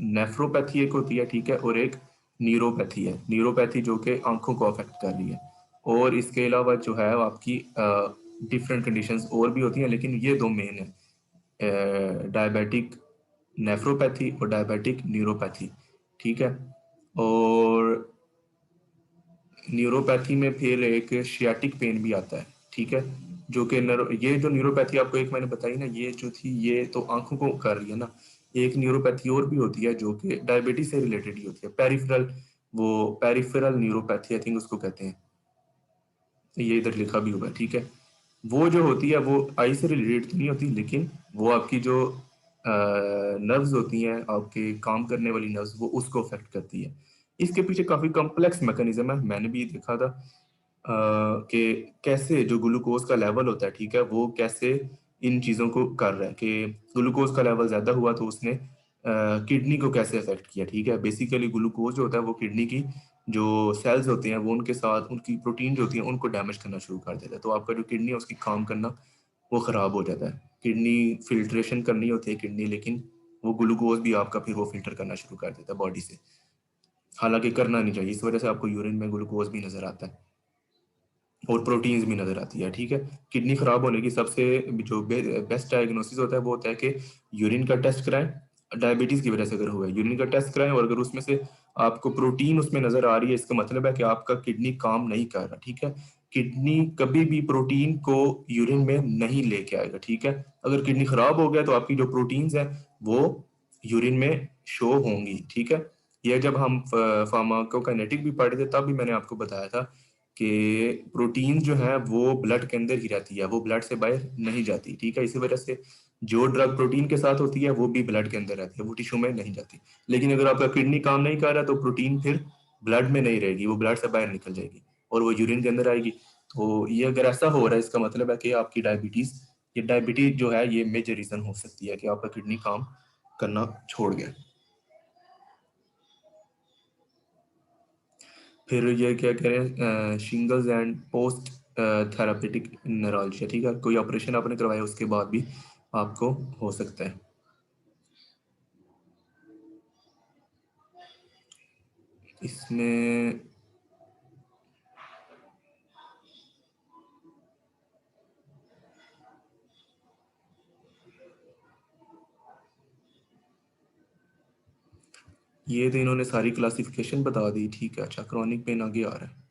नेफ्रोपैथी एक होती है, ठीक है, और एक न्यूरोपैथी है, न्यूरोपैथी जो कि आंखों को अफेक्ट कर रही है। और इसके अलावा जो है आपकी डिफरेंट कंडीशंस और भी होती हैं, लेकिन ये दो मेन है, डायबिटिक नेफ्रोपैथी और डायबिटिक न्यूरोपैथी, ठीक है। और न्यूरोपैथी में फिर एक शियाटिक पेन भी आता है, ठीक है, जो कि ये जो न्यूरोपैथी आपको एक मैंने बताई ना, ये जो थी ये तो आंखों को कर रही है ना। एक न्यूरोपैथी और भी होती है जो कि डायबिटीज से रिलेटेड ही होती है, पेरिफेरल, वो पेरिफेरल न्यूरोपैथी आई थिंक उसको कहते हैं, ये इधर लिखा भी हुआ है, ठीक है। वो जो होती है वो आई से रिलेटेड तो नहीं होती, लेकिन वो आपकी जो नर्व्स होती हैं, आपके काम करने वाली नर्व्स, वो उसको अफेक्ट करती है। इसके पीछे काफ़ी कॉम्प्लेक्स मैकेनिज्म है, मैंने भी देखा था कि कैसे जो ग्लूकोज का लेवल होता है, ठीक है, वो कैसे इन चीज़ों को कर रहा है कि ग्लूकोज का लेवल ज़्यादा हुआ तो उसने किडनी को कैसे अफेक्ट किया, ठीक है। बेसिकली ग्लूकोज जो होता है वो किडनी की जो सेल्स होते हैं वो उनके साथ उनकी प्रोटीन जो होती है उनको डैमेज करना शुरू कर देता है, तो आपका जो किडनी है उसकी काम करना वो ख़राब हो जाता है। किडनी फिल्ट्रेशन करनी होती है किडनी, लेकिन वो ग्लूकोज भी आपका फिर वो फिल्टर करना शुरू कर देता है बॉडी से, हालांकि करना नहीं चाहिए। इस वजह से आपको यूरिन में ग्लूकोज भी नज़र आता है और प्रोटीन्स भी नज़र आती है, ठीक है। किडनी ख़राब होने की सबसे जो बेस्ट डायग्नोसिस होता है वो होता है कि यूरिन का टेस्ट कराएं, डायबिटीज़ की वजह से अगर हुआ है यूरिन का टेस्ट कराएं, और अगर उसमें से आपको प्रोटीन उसमें नज़र आ रही है, इसका मतलब है कि आपका किडनी काम नहीं कर रहा, ठीक है। किडनी कभी भी प्रोटीन को यूरिन में नहीं लेके आएगा, ठीक है। अगर किडनी ख़राब हो गया तो आपकी जो प्रोटीन्स हैं वो यूरिन में शो होंगी, ठीक है। यह जब हम फार्माकोकाइनेटिक भी पढ़े थे तब भी मैंने आपको बताया था कि प्रोटीन जो है वो ब्लड के अंदर ही रहती है, वो ब्लड से बाहर नहीं जाती, ठीक है। इसी वजह से जो ड्रग प्रोटीन के साथ होती है वो भी ब्लड के अंदर रहती है, वो टिश्यू में नहीं जाती। लेकिन अगर आपका किडनी काम नहीं कर रहा तो प्रोटीन फिर ब्लड में नहीं रहेगी, वो ब्लड से बाहर निकल जाएगी और वो यूरिन के अंदर आएगी। तो ये अगर ऐसा हो रहा है इसका मतलब है कि आपकी डायबिटीज, ये डायबिटीज जो है ये मेजर रीजन हो सकती है कि आपका किडनी काम करना छोड़ गया। फिर ये क्या कह रहे हैं, shingles and post therapeutic neurology, ठीक है, कोई ऑपरेशन आपने करवाया उसके बाद भी आपको हो सकता है। इसमें ये तो इन्होंने सारी क्लासिफिकेशन बता दी, ठीक है। अच्छा, क्रॉनिक पेन आगे आ रहा है।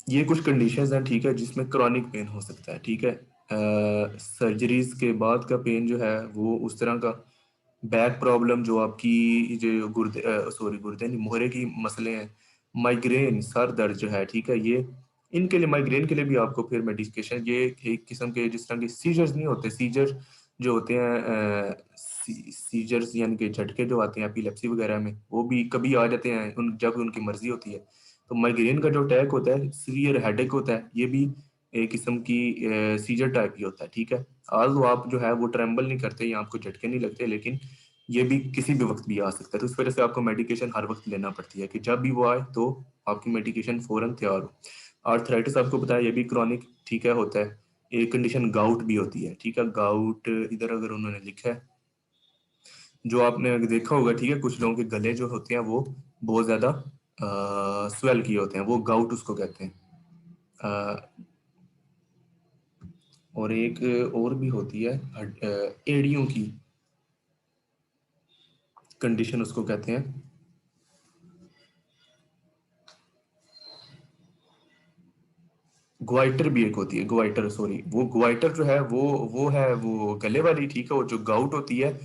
ये कुछ कंडीशंस हैं, ठीक है, जिसमें क्रॉनिक पेन हो सकता है, ठीक है। सर्जरीज के बाद का पेन जो है वो उस तरह का, बैक प्रॉब्लम जो आपकी जो गुर्दे सॉरी गुर्दे नहीं, मोहरे की मसले हैं, माइग्रेन, सर दर्द जो है, ठीक है, ये इनके लिए, माइग्रेन के लिए भी आपको फिर मेडिकेशन, ये एक किस्म के जिस तरह के सीजर्स नहीं होते, सीजर जो होते हैं सीजर्स यानी कि झटके जो आते हैं एपिलेप्सी वगैरह में, वो भी कभी आ जाते हैं उन जब उनकी मर्जी होती है। तो माइग्रेन का जो अटैक होता है, सीवियर हेडेक होता है, ये भी एक किस्म की सीजर टाइप ही होता है, ठीक है। आज आप जो है वो ट्रेम्बल नहीं करते या आपको झटके नहीं लगते, लेकिन ये भी किसी भी वक्त भी आ सकता है। तो इस वजह से आपको मेडिकेशन हर वक्त लेना पड़ती है कि जब भी वो आए तो आपकी मेडिकेशन फौरन तैयार हो। आर्थराइटिस आपको पता है ये भी क्रॉनिक, ठीक है, होता है। एक कंडीशन गाउट भी होती है, ठीक है। गाउट इधर अगर उन्होंने लिखा है, जो आपने देखा होगा, ठीक है, कुछ लोगों के गले जो होते हैं वो बहुत ज्यादा स्वेल किए होते हैं, वो गाउट उसको कहते हैं। और एक और भी होती है एड़ियों की कंडीशन, उसको कहते हैं ग्वाइटर भी एक होती है, ग्वाइटर, सॉरी, वो ग्वाइटर जो है वो है वो गले वाली, ठीक है। और जो गाउट होती है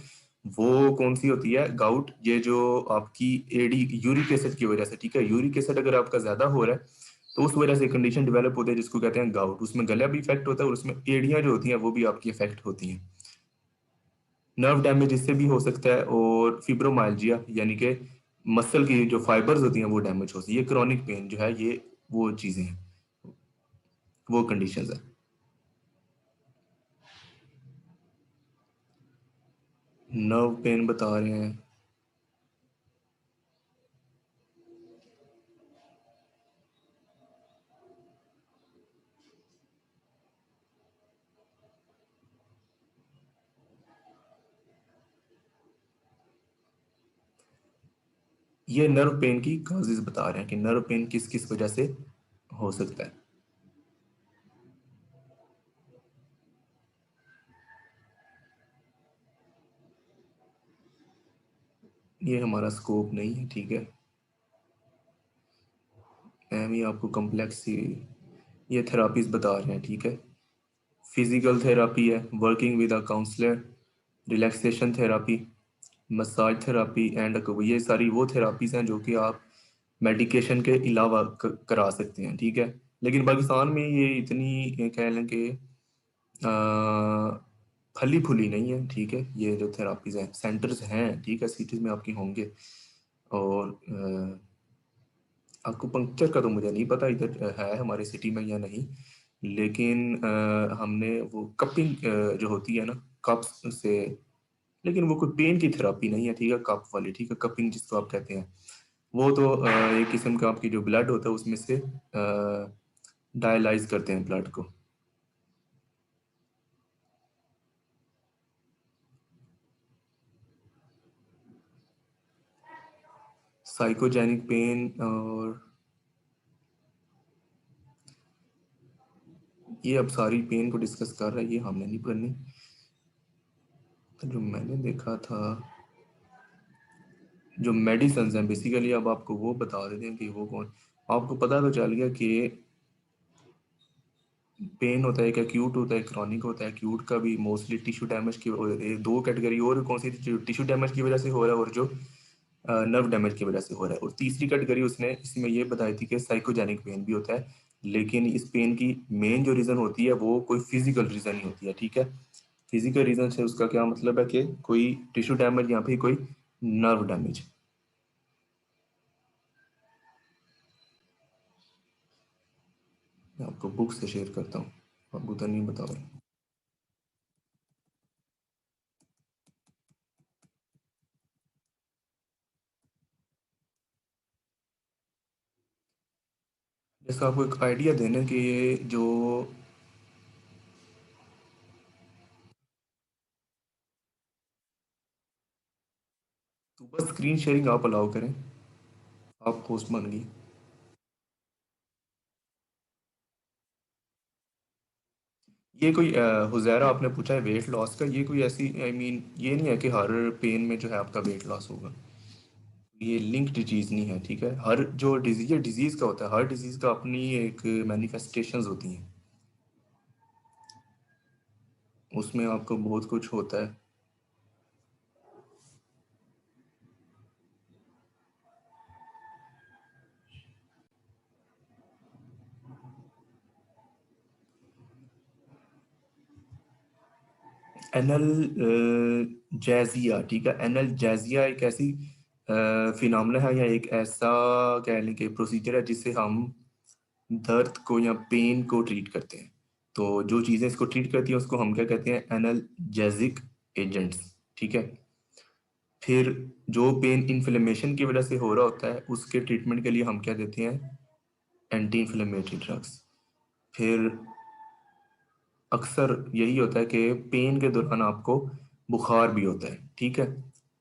वो कौन सी होती है, गाउट ये जो आपकी एडी यूरिक एसिड की वजह से, ठीक है, यूरिक एसिड अगर आपका ज्यादा हो रहा है तो उस वजह से कंडीशन डेवलप होती है जिसको कहते हैं गाउट। उसमें गला भी इफेक्ट होता है और उसमें एड़ियां जो होती हैं वो भी आपकी इफेक्ट होती हैं। नर्व डैमेज इससे भी हो सकता है, और फिब्रोमाइल्जिया यानी कि मसल की जो फाइबर्स होती हैं वो डैमेज होती है। ये क्रॉनिक पेन जो है ये वो चीजें हैं, वो कंडीशंस हैं। नर्व पेन बता रहे हैं, ये नर्व पेन की काजेज बता रहे हैं कि नर्व पेन किस किस वजह से हो सकता है। ये हमारा स्कोप नहीं है, ठीक है। एम ही आपको कम्प्लेक्स ये थेरापीज बता रहे हैं, ठीक है। फिजिकल थेरापी है, working with a counsellor, relaxation therapy, massage therapy and ये सारी वो थेरापीज हैं जो कि आप मेडिकेशन के अलावा करा सकते हैं, ठीक है। लेकिन पाकिस्तान में ये इतनी कह लें कि फली फूली नहीं है, ठीक है। ये जो थेरापीज हैं, सेंटर्स हैं, ठीक है, सिटीज में आपकी होंगे। और पंक्चर का तो मुझे नहीं पता इधर है हमारी सिटी में या नहीं, लेकिन हमने वो कपिंग जो होती है ना कप्स से, लेकिन वो कोई पेन की थेरापी नहीं है, ठीक है, कप वाली, ठीक है, कपिंग जिसको आप कहते हैं, वो तो एक किस्म का आपकी जो ब्लड होता है उसमें से डायलाइज करते हैं ब्लड को। साइकोजेनिक पेन, और ये अब सारी पेन को डिस्कस कर रहा है, ये हमने नहीं करनी। तो जो मैंने देखा था, जो मेडिसिन हैं बेसिकली, अब आपको वो बता देते हैं कि वो कौन। आपको पता तो चल गया कि पेन होता है, एक एक्यूट होता है, क्रॉनिक होता है। एक्यूट का भी मोस्टली टिश्यू डैमेज की दो कैटेगरी, और कौन सी, टिश्यू डैमेज की वजह से हो रहा है और जो नर्व डैमेज की वजह से हो रहा है। और तीसरी कैटेगरी उसने इसमें ये बताई थी कि साइकोजेनिक पेन भी होता है, लेकिन इस पेन की मेन जो रीज़न होती है वो कोई फिजिकल रीज़न ही होती है, ठीक है। फिजिकल रीज़न से उसका क्या मतलब है कि कोई टिश्यू डैमेज या फिर कोई नर्व डैमेज। मैं आपको बुक से शेयर करता हूँ, आपको तो नहीं बता रहा। जैसे आपको एक आइडिया देने कि ये जो, तो बस स्क्रीन शेयरिंग आप अलाउ करें, आप होस्ट बन गई। ये कोई हुज़ैरा आपने पूछा है वेट लॉस का, ये कोई ऐसी ये नहीं है कि हर पेन में जो है आपका वेट लॉस होगा। ये लिंक्ड चीज़ नहीं है, ठीक है। हर जो डिजीज, डिजीज़ का होता है, हर डिजीज़ का अपनी एक मैनिफेस्टेशंस होती हैं, उसमें आपको बहुत कुछ होता है। एनल जैजिया, ठीक है, एनल जैजिया एक ऐसी फिनोमेना है, या एक ऐसा कह लें कि प्रोसीजर है जिससे हम दर्द को या पेन को ट्रीट करते हैं। तो जो चीज़ें इसको ट्रीट करती हैं उसको हम क्या कहते हैं, एनाल्जेसिक एजेंट्स, ठीक है। फिर जो पेन इन्फ्लेमेशन की वजह से हो रहा होता है उसके ट्रीटमेंट के लिए हम क्या देते हैं, एंटी इन्फ्लेमेटरी ड्रग्स। फिर अक्सर यही होता है कि पेन के दौरान आपको बुखार भी होता है, ठीक है,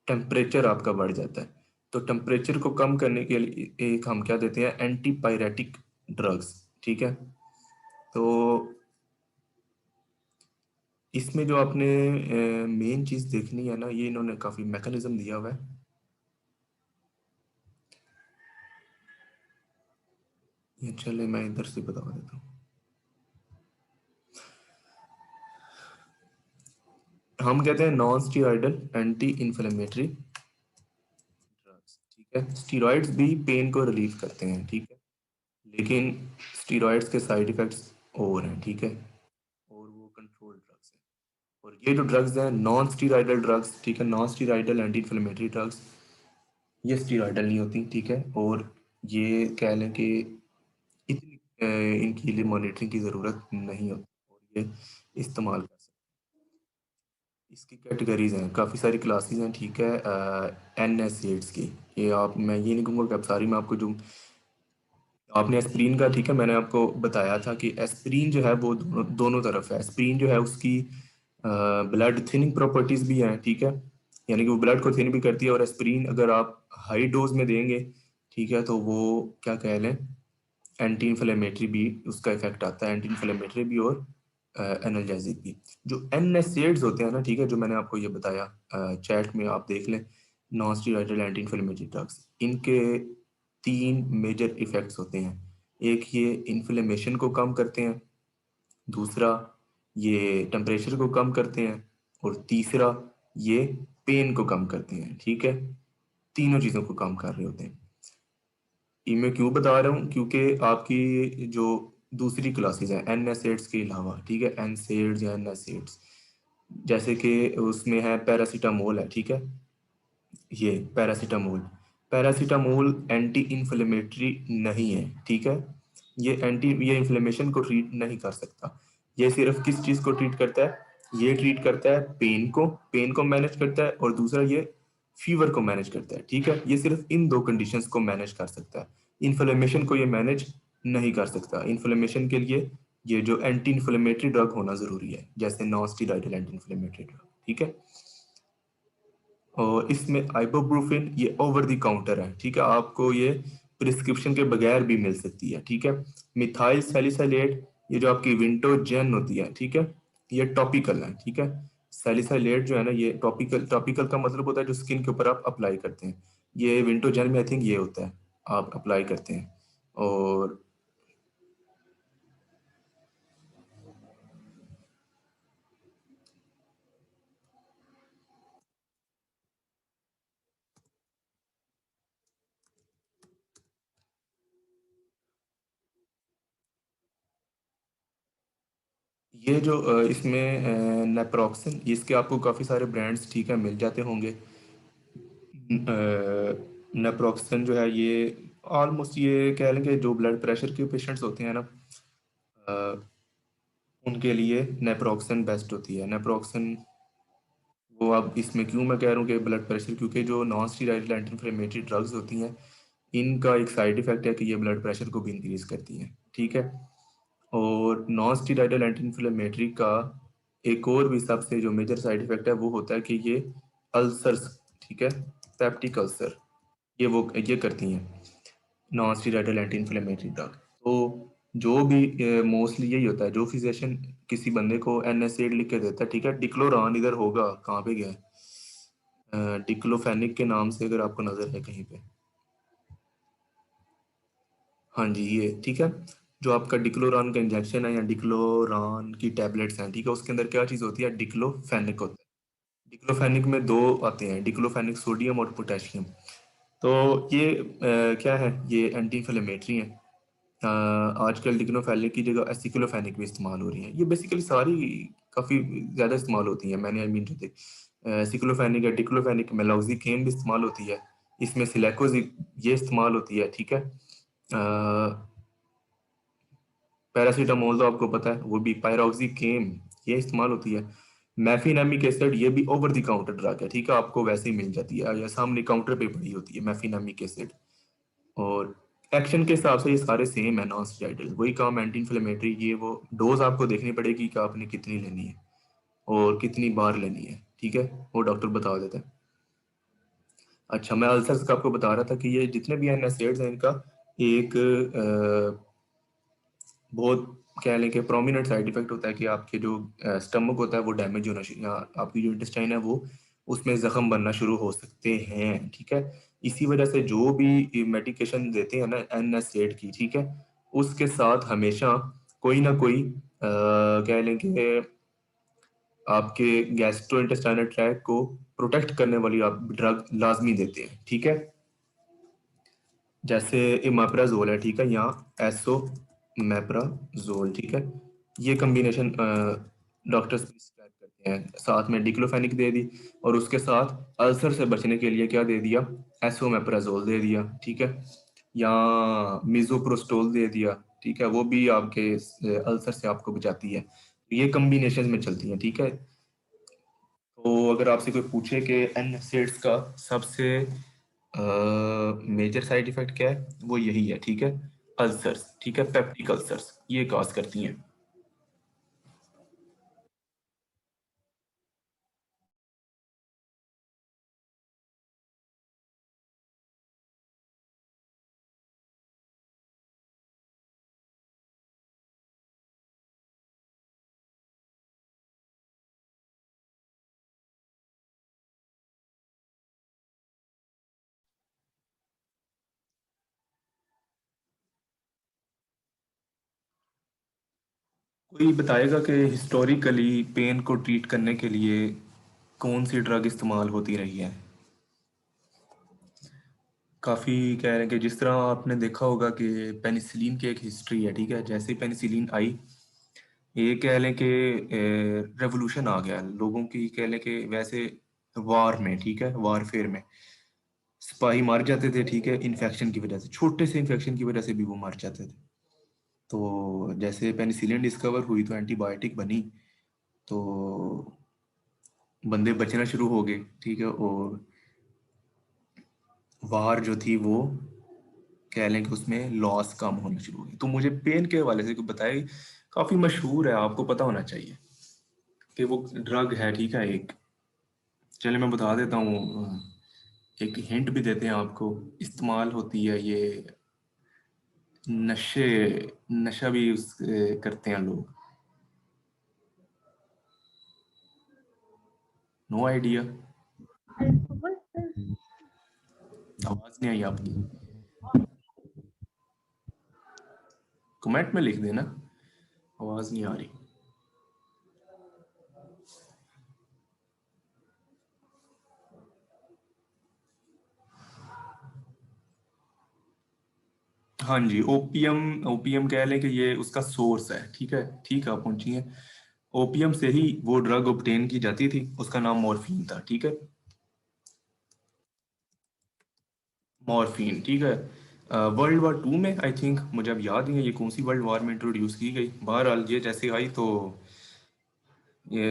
टेम्परेचर आपका बढ़ जाता है। तो टेम्परेचर को कम करने के लिए एक हम क्या देते हैं, एंटीपायरेटिक ड्रग्स, ठीक है। तो इसमें जो आपने मेन चीज़ देखनी है ना, ये इन्होंने काफ़ी मैकेनिज्म दिया हुआ है। ये चले मैं इधर से बता देता हूँ। हम कहते हैं non steroidal anti inflammatory drugs, ठीक है। स्टीरॉइड्स भी पेन को रिलीव करते हैं, ठीक है, लेकिन स्टीरॉइड्स के साइड इफेक्ट्स और हैं, ठीक है, और वो कंट्रोल ड्रग्स हैं। और ये जो ड्रग्स हैं नॉन स्टीरॉयडल ड्रग्स, ठीक है, non steroidal anti inflammatory drugs, ये स्टीरॉयडल नहीं होती, ठीक है। और ये कह लें कि इतनी इनके लिए मॉनिटरिंग की ज़रूरत नहीं होती, और ये इस्तेमाल कर सकते हैं। इसकी कैटेगरीज हैं, काफ़ी सारी क्लासेस हैं, ठीक है। एन एस एड्स की, ये आप, मैं ये नहीं कहूँगा कि आप सारी, मैं आपको जो आपने एस्प्रीन का, ठीक है, मैंने आपको बताया था कि एस्प्रीन जो है वो दोनों तरफ है। एस्प्रीन जो है उसकी ब्लड थिनिंग प्रॉपर्टीज भी हैं, ठीक है, यानी कि वो ब्लड को थिन भी करती है। और एस्प्रीन अगर आप हाई डोज में देंगे, ठीक है, तो वो क्या कह लें, एंटी इन्फ्लेमेटरी भी उसका इफेक्ट आता है, एंटी इन्फ्लेमेटरी भी और एनाल्जेसिक भी। जो एनएसएड्स होते हैं ना, ठीक है, जो मैंने आपको ये बताया, चैट में आप देख लें, non steroidal anti inflammatory drugs, इनके तीन मेजर इफेक्ट्स होते हैं। एक ये इन्फ्लेमेशन को कम करते हैं, दूसरा ये टेम्परेचर को कम करते हैं, और तीसरा ये पेन को कम करते हैं, ठीक है। तीनों चीज़ों को कम कर रहे होते हैं। ये मैं क्यों बता रहा हूँ, क्योंकि आपकी जो दूसरी क्लासेस हैं एन एस एड्स के अलावा, ठीक है, एन सेड्स या एन एस एड्स, जैसे कि उसमें है पैरासीटामोल है, ठीक है, ये पैरासीटामोल, पैरासीटामोल एंटी इन्फ्लेमेटरी नहीं है, ठीक है, ये इन्फ्लेमेशन को ट्रीट नहीं कर सकता। ये सिर्फ किस चीज़ को ट्रीट करता है, ये ट्रीट करता है पेन को मैनेज करता है, और दूसरा ये फीवर को मैनेज करता है, ठीक है, ये सिर्फ इन दो कंडीशंस को मैनेज कर सकता है। इन्फ्लेमेशन को ये मैनेज नहीं कर सकता। इन्फ्लेमेशन के लिए ये जो एंटी इन्फ्लेमेटरी ड्रग होना ज़रूरी है, जैसे non steroidal anti inflammatory drug, ठीक है। और इसमें आइबोप्रोफेन ये ओवर द काउंटर है, ठीक है, आपको ये प्रिस्क्रिप्शन के बगैर भी मिल सकती है, ठीक है। मिथाइल सैलिसाइलेट ये जो आपकी विंटोजेन होती है, ठीक है, ये टॉपिकल है, ठीक है। सैलिसाइलेट जो है ना, ये टॉपिकल, टॉपिकल का मतलब होता है जो स्किन के ऊपर आप अप्लाई करते हैं। ये विंटोजेन में आई थिंक ये होता है, आप अप्लाई करते हैं। और ये जो इसमें नेप्रोक्सन, इसके आपको काफ़ी सारे ब्रांड्स, ठीक है, मिल जाते होंगे। नेप्रोक्सन जो है ये ऑलमोस्ट, ये कह लेंगे जो ब्लड प्रेशर के पेशेंट्स होते हैं ना, अ, उनके लिए नेप्रोक्सन बेस्ट होती है। नेप्रोक्सन वो, अब इसमें क्यों मैं कह रहा हूँ कि ब्लड प्रेशर, क्योंकि जो non steroidal anti inflammatory drugs होती हैं, इनका एक साइड इफेक्ट है कि ये ब्लड प्रेशर को भी इंक्रीज करती हैं, ठीक है। और नॉन स्टीरॉयडल एंटी इन्फ्लेमेटरी का एक और भी सबसे जो मेजर साइड इफेक्ट है वो होता है कि ये अल्सर्स, ठीक है, पेप्टिक अल्सर, ये करती हैं non steroidal anti inflammatory drug. तो जो भी मोस्टली यही होता है, जो फिजिशियन किसी बंदे को एनएसएड लिख के देता है, ठीक है, डिक्लोरान इधर होगा, कहाँ पे गया है, डिक्लोफेनिक के नाम से अगर आपको नजर है कहीं पे, हाँ जी, ये ठीक है, जो आपका डिक्लोरान का इंजेक्शन है या डिक्लोरान की टैबलेट्स हैं, ठीक है, उसके अंदर क्या चीज़ होती है, डिक्लोफेनिक होता है। डिक्लोफेनिक में दो आते हैं, डिक्लोफेनिक सोडियम और पोटेशियम। तो ये क्या है, ये एंटी इन्फ्लेमेटरी है। आजकल डिक्लोफेनिक की जगह एसिक्लोफेनिक भी इस्तेमाल हो रही है। ये बेसिकली सारी काफ़ी ज़्यादा इस्तेमाल होती हैं, मैंने आई मीन टू से एसिक्लोफेनिक है, डिक्लोफेनिक, मेलॉक्सिकेम भी इस्तेमाल होती है, इसमें सिलेकोजिब ये इस्तेमाल होती है, ठीक है। पैरासीटामोल तो आपको पता है, वो भी पायरोक्सिकेम ये इस्तेमाल होती है। मैफिनेमिक एसिड ये भी ओवर द काउंटर ड्रग है, ठीक है, आपको वैसे ही मिल जाती है या सामने काउंटर पे पड़ी होती है मैफिनेमिक एसिड। और एक्शन के हिसाब से ये सारे सेम है, नॉन स्टेरॉइडल, वही काम, एंटी इन्फ्लेमेटरी, ये वो डोज आपको देखनी पड़ेगी कि आपने कितनी लेनी है और कितनी बार लेनी है, ठीक है, वो डॉक्टर बता देता है। अच्छा, मैं अल्सर्स का आपको बता रहा था कि ये जितने भी एनएसएड्स हैं, इनका एक बहुत कह लें कि प्रोमिनेंट साइड इफेक्ट होता है कि आपके जो स्टमक होता है वो डैमेज होना शुरू, या आपकी जो इंटेस्टाइन है वो, उसमें जख्म बनना शुरू हो सकते हैं, ठीक है। इसी वजह से जो भी मेडिकेशन देते हैं ना एनएसएड की, ठीक है, उसके साथ हमेशा कोई ना कोई कह लें कि आपके गैस्ट्रो इंटेस्टाइनल ट्रैक को प्रोटेक्ट करने वाली आप ड्रग लाजमी देते हैं, ठीक है। जैसे इमाप्राजोल है, ठीक है, यहाँ एसो मैप्राजोल, ठीक है, ये कम्बिनेशन डॉक्टर्स प्रिस्क्राइब करते हैं, साथ में डिक्लोफेनिक दे दी, और उसके साथ अल्सर से बचने के लिए क्या दे दिया, एसोमेप्राजोल दे दिया, ठीक है, या मिजोप्रोस्टोल दे दिया, ठीक है, वो भी आपके अल्सर से आपको बचाती है। ये कम्बिनेशन में चलती है, ठीक है। तो अगर आपसे कोई पूछे कि एनसेड्स का सबसे मेजर साइड इफेक्ट क्या है, वो यही है, ठीक है, अल्सर्स, ठीक है, पेप्टिक अल्सर्स ये कॉज करती हैं। कोई बताएगा कि हिस्टोरिकली पेन को ट्रीट करने के लिए कौन सी ड्रग इस्तेमाल होती रही है। काफ़ी कह रहे हैं कि जिस तरह आपने देखा होगा कि पेनिसिलिन की एक हिस्ट्री है, ठीक है, जैसे ही पेनिसिलिन आई ये कह लें कि रेवोल्यूशन आ गया लोगों की, कह लें कि वैसे वार में, ठीक है, वारफेयर में सिपाही मार जाते थे, ठीक है, इन्फेक्शन की वजह से, छोटे से इन्फेक्शन की वजह से भी वो मर जाते थे। तो जैसे पेनिसिलिन डिस्कवर हुई तो एंटीबायोटिक बनी, तो बंदे बचना शुरू हो गए, ठीक है, और वार जो थी वो कह लें कि उसमें लॉस कम होना शुरू हो गई। तो मुझे पेन के हवाले से बताए, काफ़ी मशहूर है, आपको पता होना चाहिए कि वो ड्रग है, ठीक है, एक, चलिए मैं बता देता हूँ, एक हिंट भी देते हैं आपको, इस्तेमाल होती है ये नशे, नशा भी करते हैं लोग। नो आइडिया, आवाज नहीं आई आपकी, कमेंट में लिख देना, आवाज नहीं आ रही। हाँ जी, ओपीएम, ओपीएम कह लें कि ये उसका सोर्स है, ठीक है, ठीक है, आप पहुंची हैं। ओपीएम से ही वो ड्रग ऑब्टेन की जाती थी, उसका नाम मॉर्फिन था, ठीक है, मॉर्फिन, ठीक है। वर्ल्ड वॉर टू में आई थिंक, मुझे अब याद नहीं है ये कौन सी वर्ल्ड वॉर में इंट्रोड्यूस की गई, बहरहाल ये जैसे आई तो ये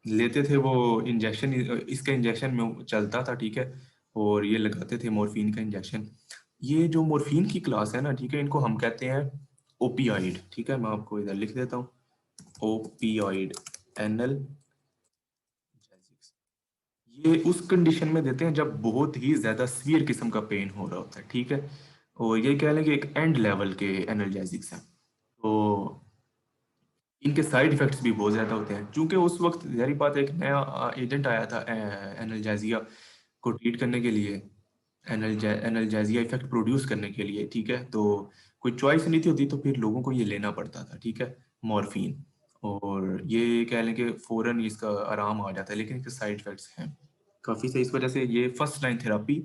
लेते थे वो इंजेक्शन, इसका इंजेक्शन में चलता था, ठीक है, और ये लगाते थे मॉर्फिन का इंजेक्शन। ये जो मॉर्फिन की क्लास है ना, ठीक है, इनको हम कहते हैं ओपियाइड, ठीक है, मैं आपको इधर लिख देता हूँ, ओपियाइड, एनएल, ये उस कंडीशन में देते हैं जब बहुत ही ज्यादा सीवियर किस्म का पेन हो रहा होता है, ठीक है, और ये कह लें कि एक एंड लेवल के एनाल्जेसिक्स हैं। तो इनके साइड इफेक्ट्स भी बहुत ज़्यादा होते हैं, क्योंकि उस वक्त जारी बात है एक नया एजेंट आया था एनाल्जेसिया को ट्रीट करने के लिए, एनाल्जेसिया इफेक्ट प्रोड्यूस करने के लिए, ठीक है, तो कोई चॉइस नहीं थी होती, तो फिर लोगों को ये लेना पड़ता था, ठीक है, मॉर्फिन, और ये कह लें कि फ़ौरन इसका आराम आ जाता है, लेकिन इसके साइड इफेक्ट्स हैं काफ़ी से, इस वजह से ये फर्स्ट लाइन थेरापी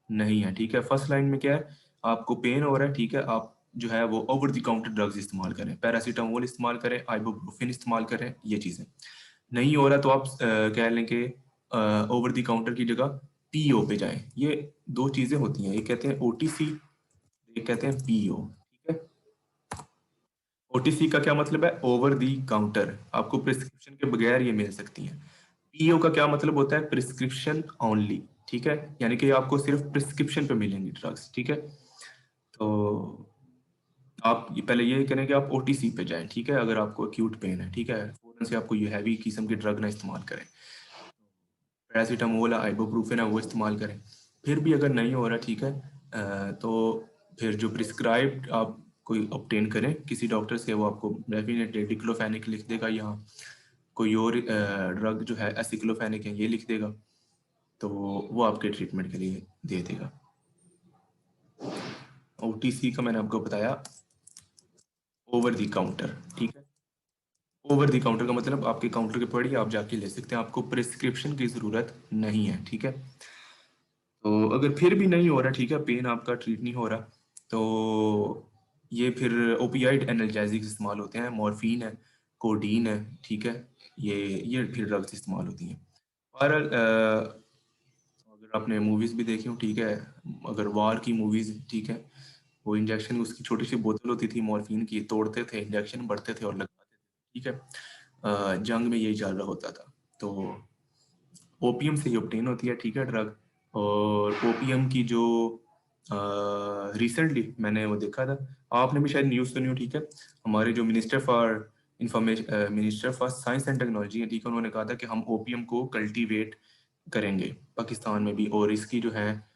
नहीं है, ठीक है। फर्स्ट लाइन में क्या है, आपको पेन हो रहा है, ठीक है, आप जो है वो ओवर द काउंटर ड्रग्स इस्तेमाल करें, पैरासीटामोल इस्तेमाल करें, आइबुप्रोफेन इस्तेमाल करें, ये चीज़ें। नहीं हो रहा तो आप कह लें कि ओवर द काउंटर की जगह पीओ पे जाएं। ये दो चीज़ें होती हैं, एक कहते हैं ओटीसी, एक कहते हैं पीओ, ठीक है। ओटीसी का क्या मतलब है, ओवर दी काउंटर, आपको प्रिस्क्रिप्शन के बगैर ये मिल सकती हैं। पीओ का क्या मतलब होता है, प्रिस्क्रिप्शन ओनली, ठीक है, यानी कि आपको सिर्फ प्रिस्क्रिप्शन पे मिलेंगी ड्रग्स, ठीक है। तो आप ये पहले ये करें कि आप ओटीसी पे जाएं, ठीक है, अगर आपको एक्यूट पेन है, ठीक है, फौरन से आपको ये हैवी किस्म की ड्रग ना इस्तेमाल करें, पैरासीटामोल, आइबुप्रोफेन है वो इस्तेमाल करें। फिर भी अगर नहीं हो रहा, ठीक है, तो फिर जो प्रिस्क्राइब्ड आप कोई ऑब्टेन करें किसी डॉक्टर से, वो आपको डेफिनेटली डिक्लोफेनिक लिख देगा, या कोई और ड्रग जो है एसिक्लोफेनिक है ये लिख देगा, तो वो आपके ट्रीटमेंट के लिए दे देगा। ओटीसी का मैंने आपको बताया, ओवर द काउंटर, ठीक है। ओवर द काउंटर का मतलब आपके काउंटर के पड़ी आप जाके ले सकते हैं, आपको प्रिस्क्रिप्शन की ज़रूरत नहीं है, ठीक है। तो अगर फिर भी नहीं हो रहा, ठीक है, पेन आपका ट्रीट नहीं हो रहा, तो ये फिर ओपियाइड एनाल्जेसिक्स इस्तेमाल होते हैं, मॉर्फिन है, कोडीन है, ठीक है, ये फिर ड्रग्स इस्तेमाल होती हैं। और अगर आपने मूवीज़ भी देखी हो, ठीक है, अगर वार की मूवीज़, ठीक है, वो इंजेक्शन उसकी छोटी सी बोतल होती थी मॉर्फिन की, तोड़ते थे, इंजेक्शन भरते थे और लगाते थे, ठीक है, जंग में यही चल रहा होता था। तो ओपीएम से ही ऑब्टेन होती है, ठीक है, ड्रग। और ओपीएम की जो रिसेंटली मैंने वो देखा था, आपने भी शायद न्यूज़ सुनी हो, ठीक है, हमारे जो minister for information, minister for science and technology है, ठीक है, उन्होंने कहा था कि हम ओपीएम को कल्टीवेट करेंगे पाकिस्तान में भी, और इसकी जो है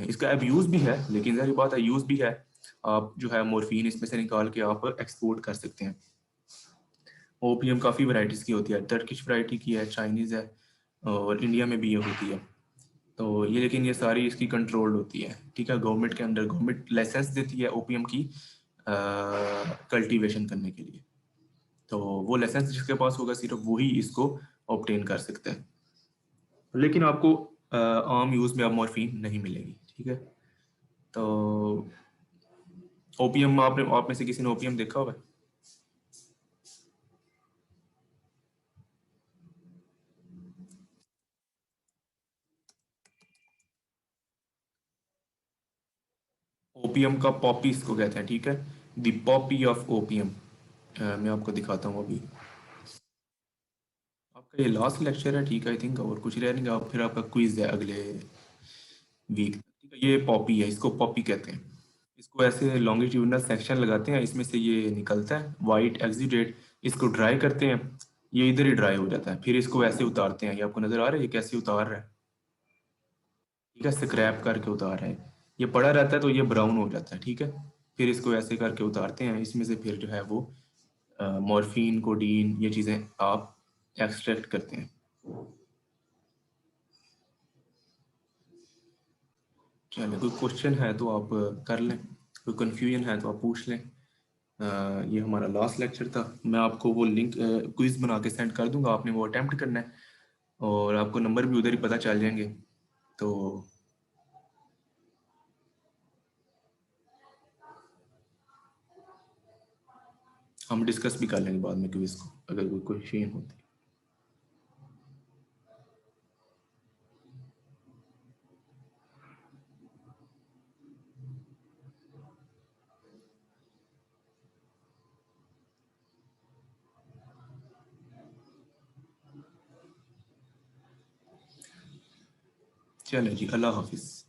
इसका अब्यूज़ भी है, लेकिन ज़ाहिर बात है यूज़ भी है, आप जो है मोरफिन इसमें से निकाल के आप एक्सपोर्ट कर सकते हैं। ओपीएम काफ़ी वैरायटीज़ की होती है, टर्किश वैरायटी की है, चाइनीज़ है, और इंडिया में भी ये होती है। तो ये, लेकिन ये सारी इसकी कंट्रोल्ड होती है, ठीक है, गवर्नमेंट के अंडर, गवर्नमेंट लाइसेंस देती है ओपीएम की कल्टीवेशन करने के लिए। तो वो लाइसेंस जिसके पास होगा सिर्फ वही इसको ऑब्टेन कर सकता है, लेकिन आपको आम यूज़ में अब मॉर्फिन नहीं मिलेगी, ठीक है। तो ओपीएम, आपने आप में से किसी ने ओपीएम देखा होगा? ओपियम का पॉपी इसको कहते हैं, ठीक है, द पॉपी ऑफ ओपियम। मैं आपको दिखाता हूँ अभी। आपका ये लास्ट लेक्चर है, ठीक है, आई थिंक, और कुछ रह नहीं गया, फिर आपका क्विज है अगले वीक, ठीक है। ये पॉपी है, इसको पॉपी कहते हैं। इसको ऐसे लॉन्गिट्यूडनल सेक्शन लगाते हैं, इसमें से ये निकलता है वाइट एक्सिडेट। इसको ड्राई करते हैं, ये इधर ही ड्राई हो जाता है, फिर इसको ऐसे उतारते हैं। ये आपको नजर आ रहा है ये कैसे उतार रहा है, ठीक है, स्क्रैप करके उतार रहा है। ये पड़ा रहता है तो ये ब्राउन हो जाता है, ठीक है। फिर इसको ऐसे करके उतारते हैं, इसमें से फिर जो है वो मॉर्फिन, कोडीन, ये चीज़ें आप एक्सट्रैक्ट करते हैं। चलिए, कोई क्वेश्चन है तो आप कर लें, कोई कन्फ्यूजन है तो आप पूछ लें। ये हमारा लास्ट लेक्चर था। मैं आपको वो लिंक क्विज बना के सेंड कर दूंगा, आपने वो अटेम्प्ट करना है, और आपको नंबर भी उधर ही पता चल जाएंगे। तो हम डिस्कस भी कर लेंगे बाद में क्विज को, अगर कोई क्वेश्चन होती है। चलें जी, अल्लाह हाफिज़।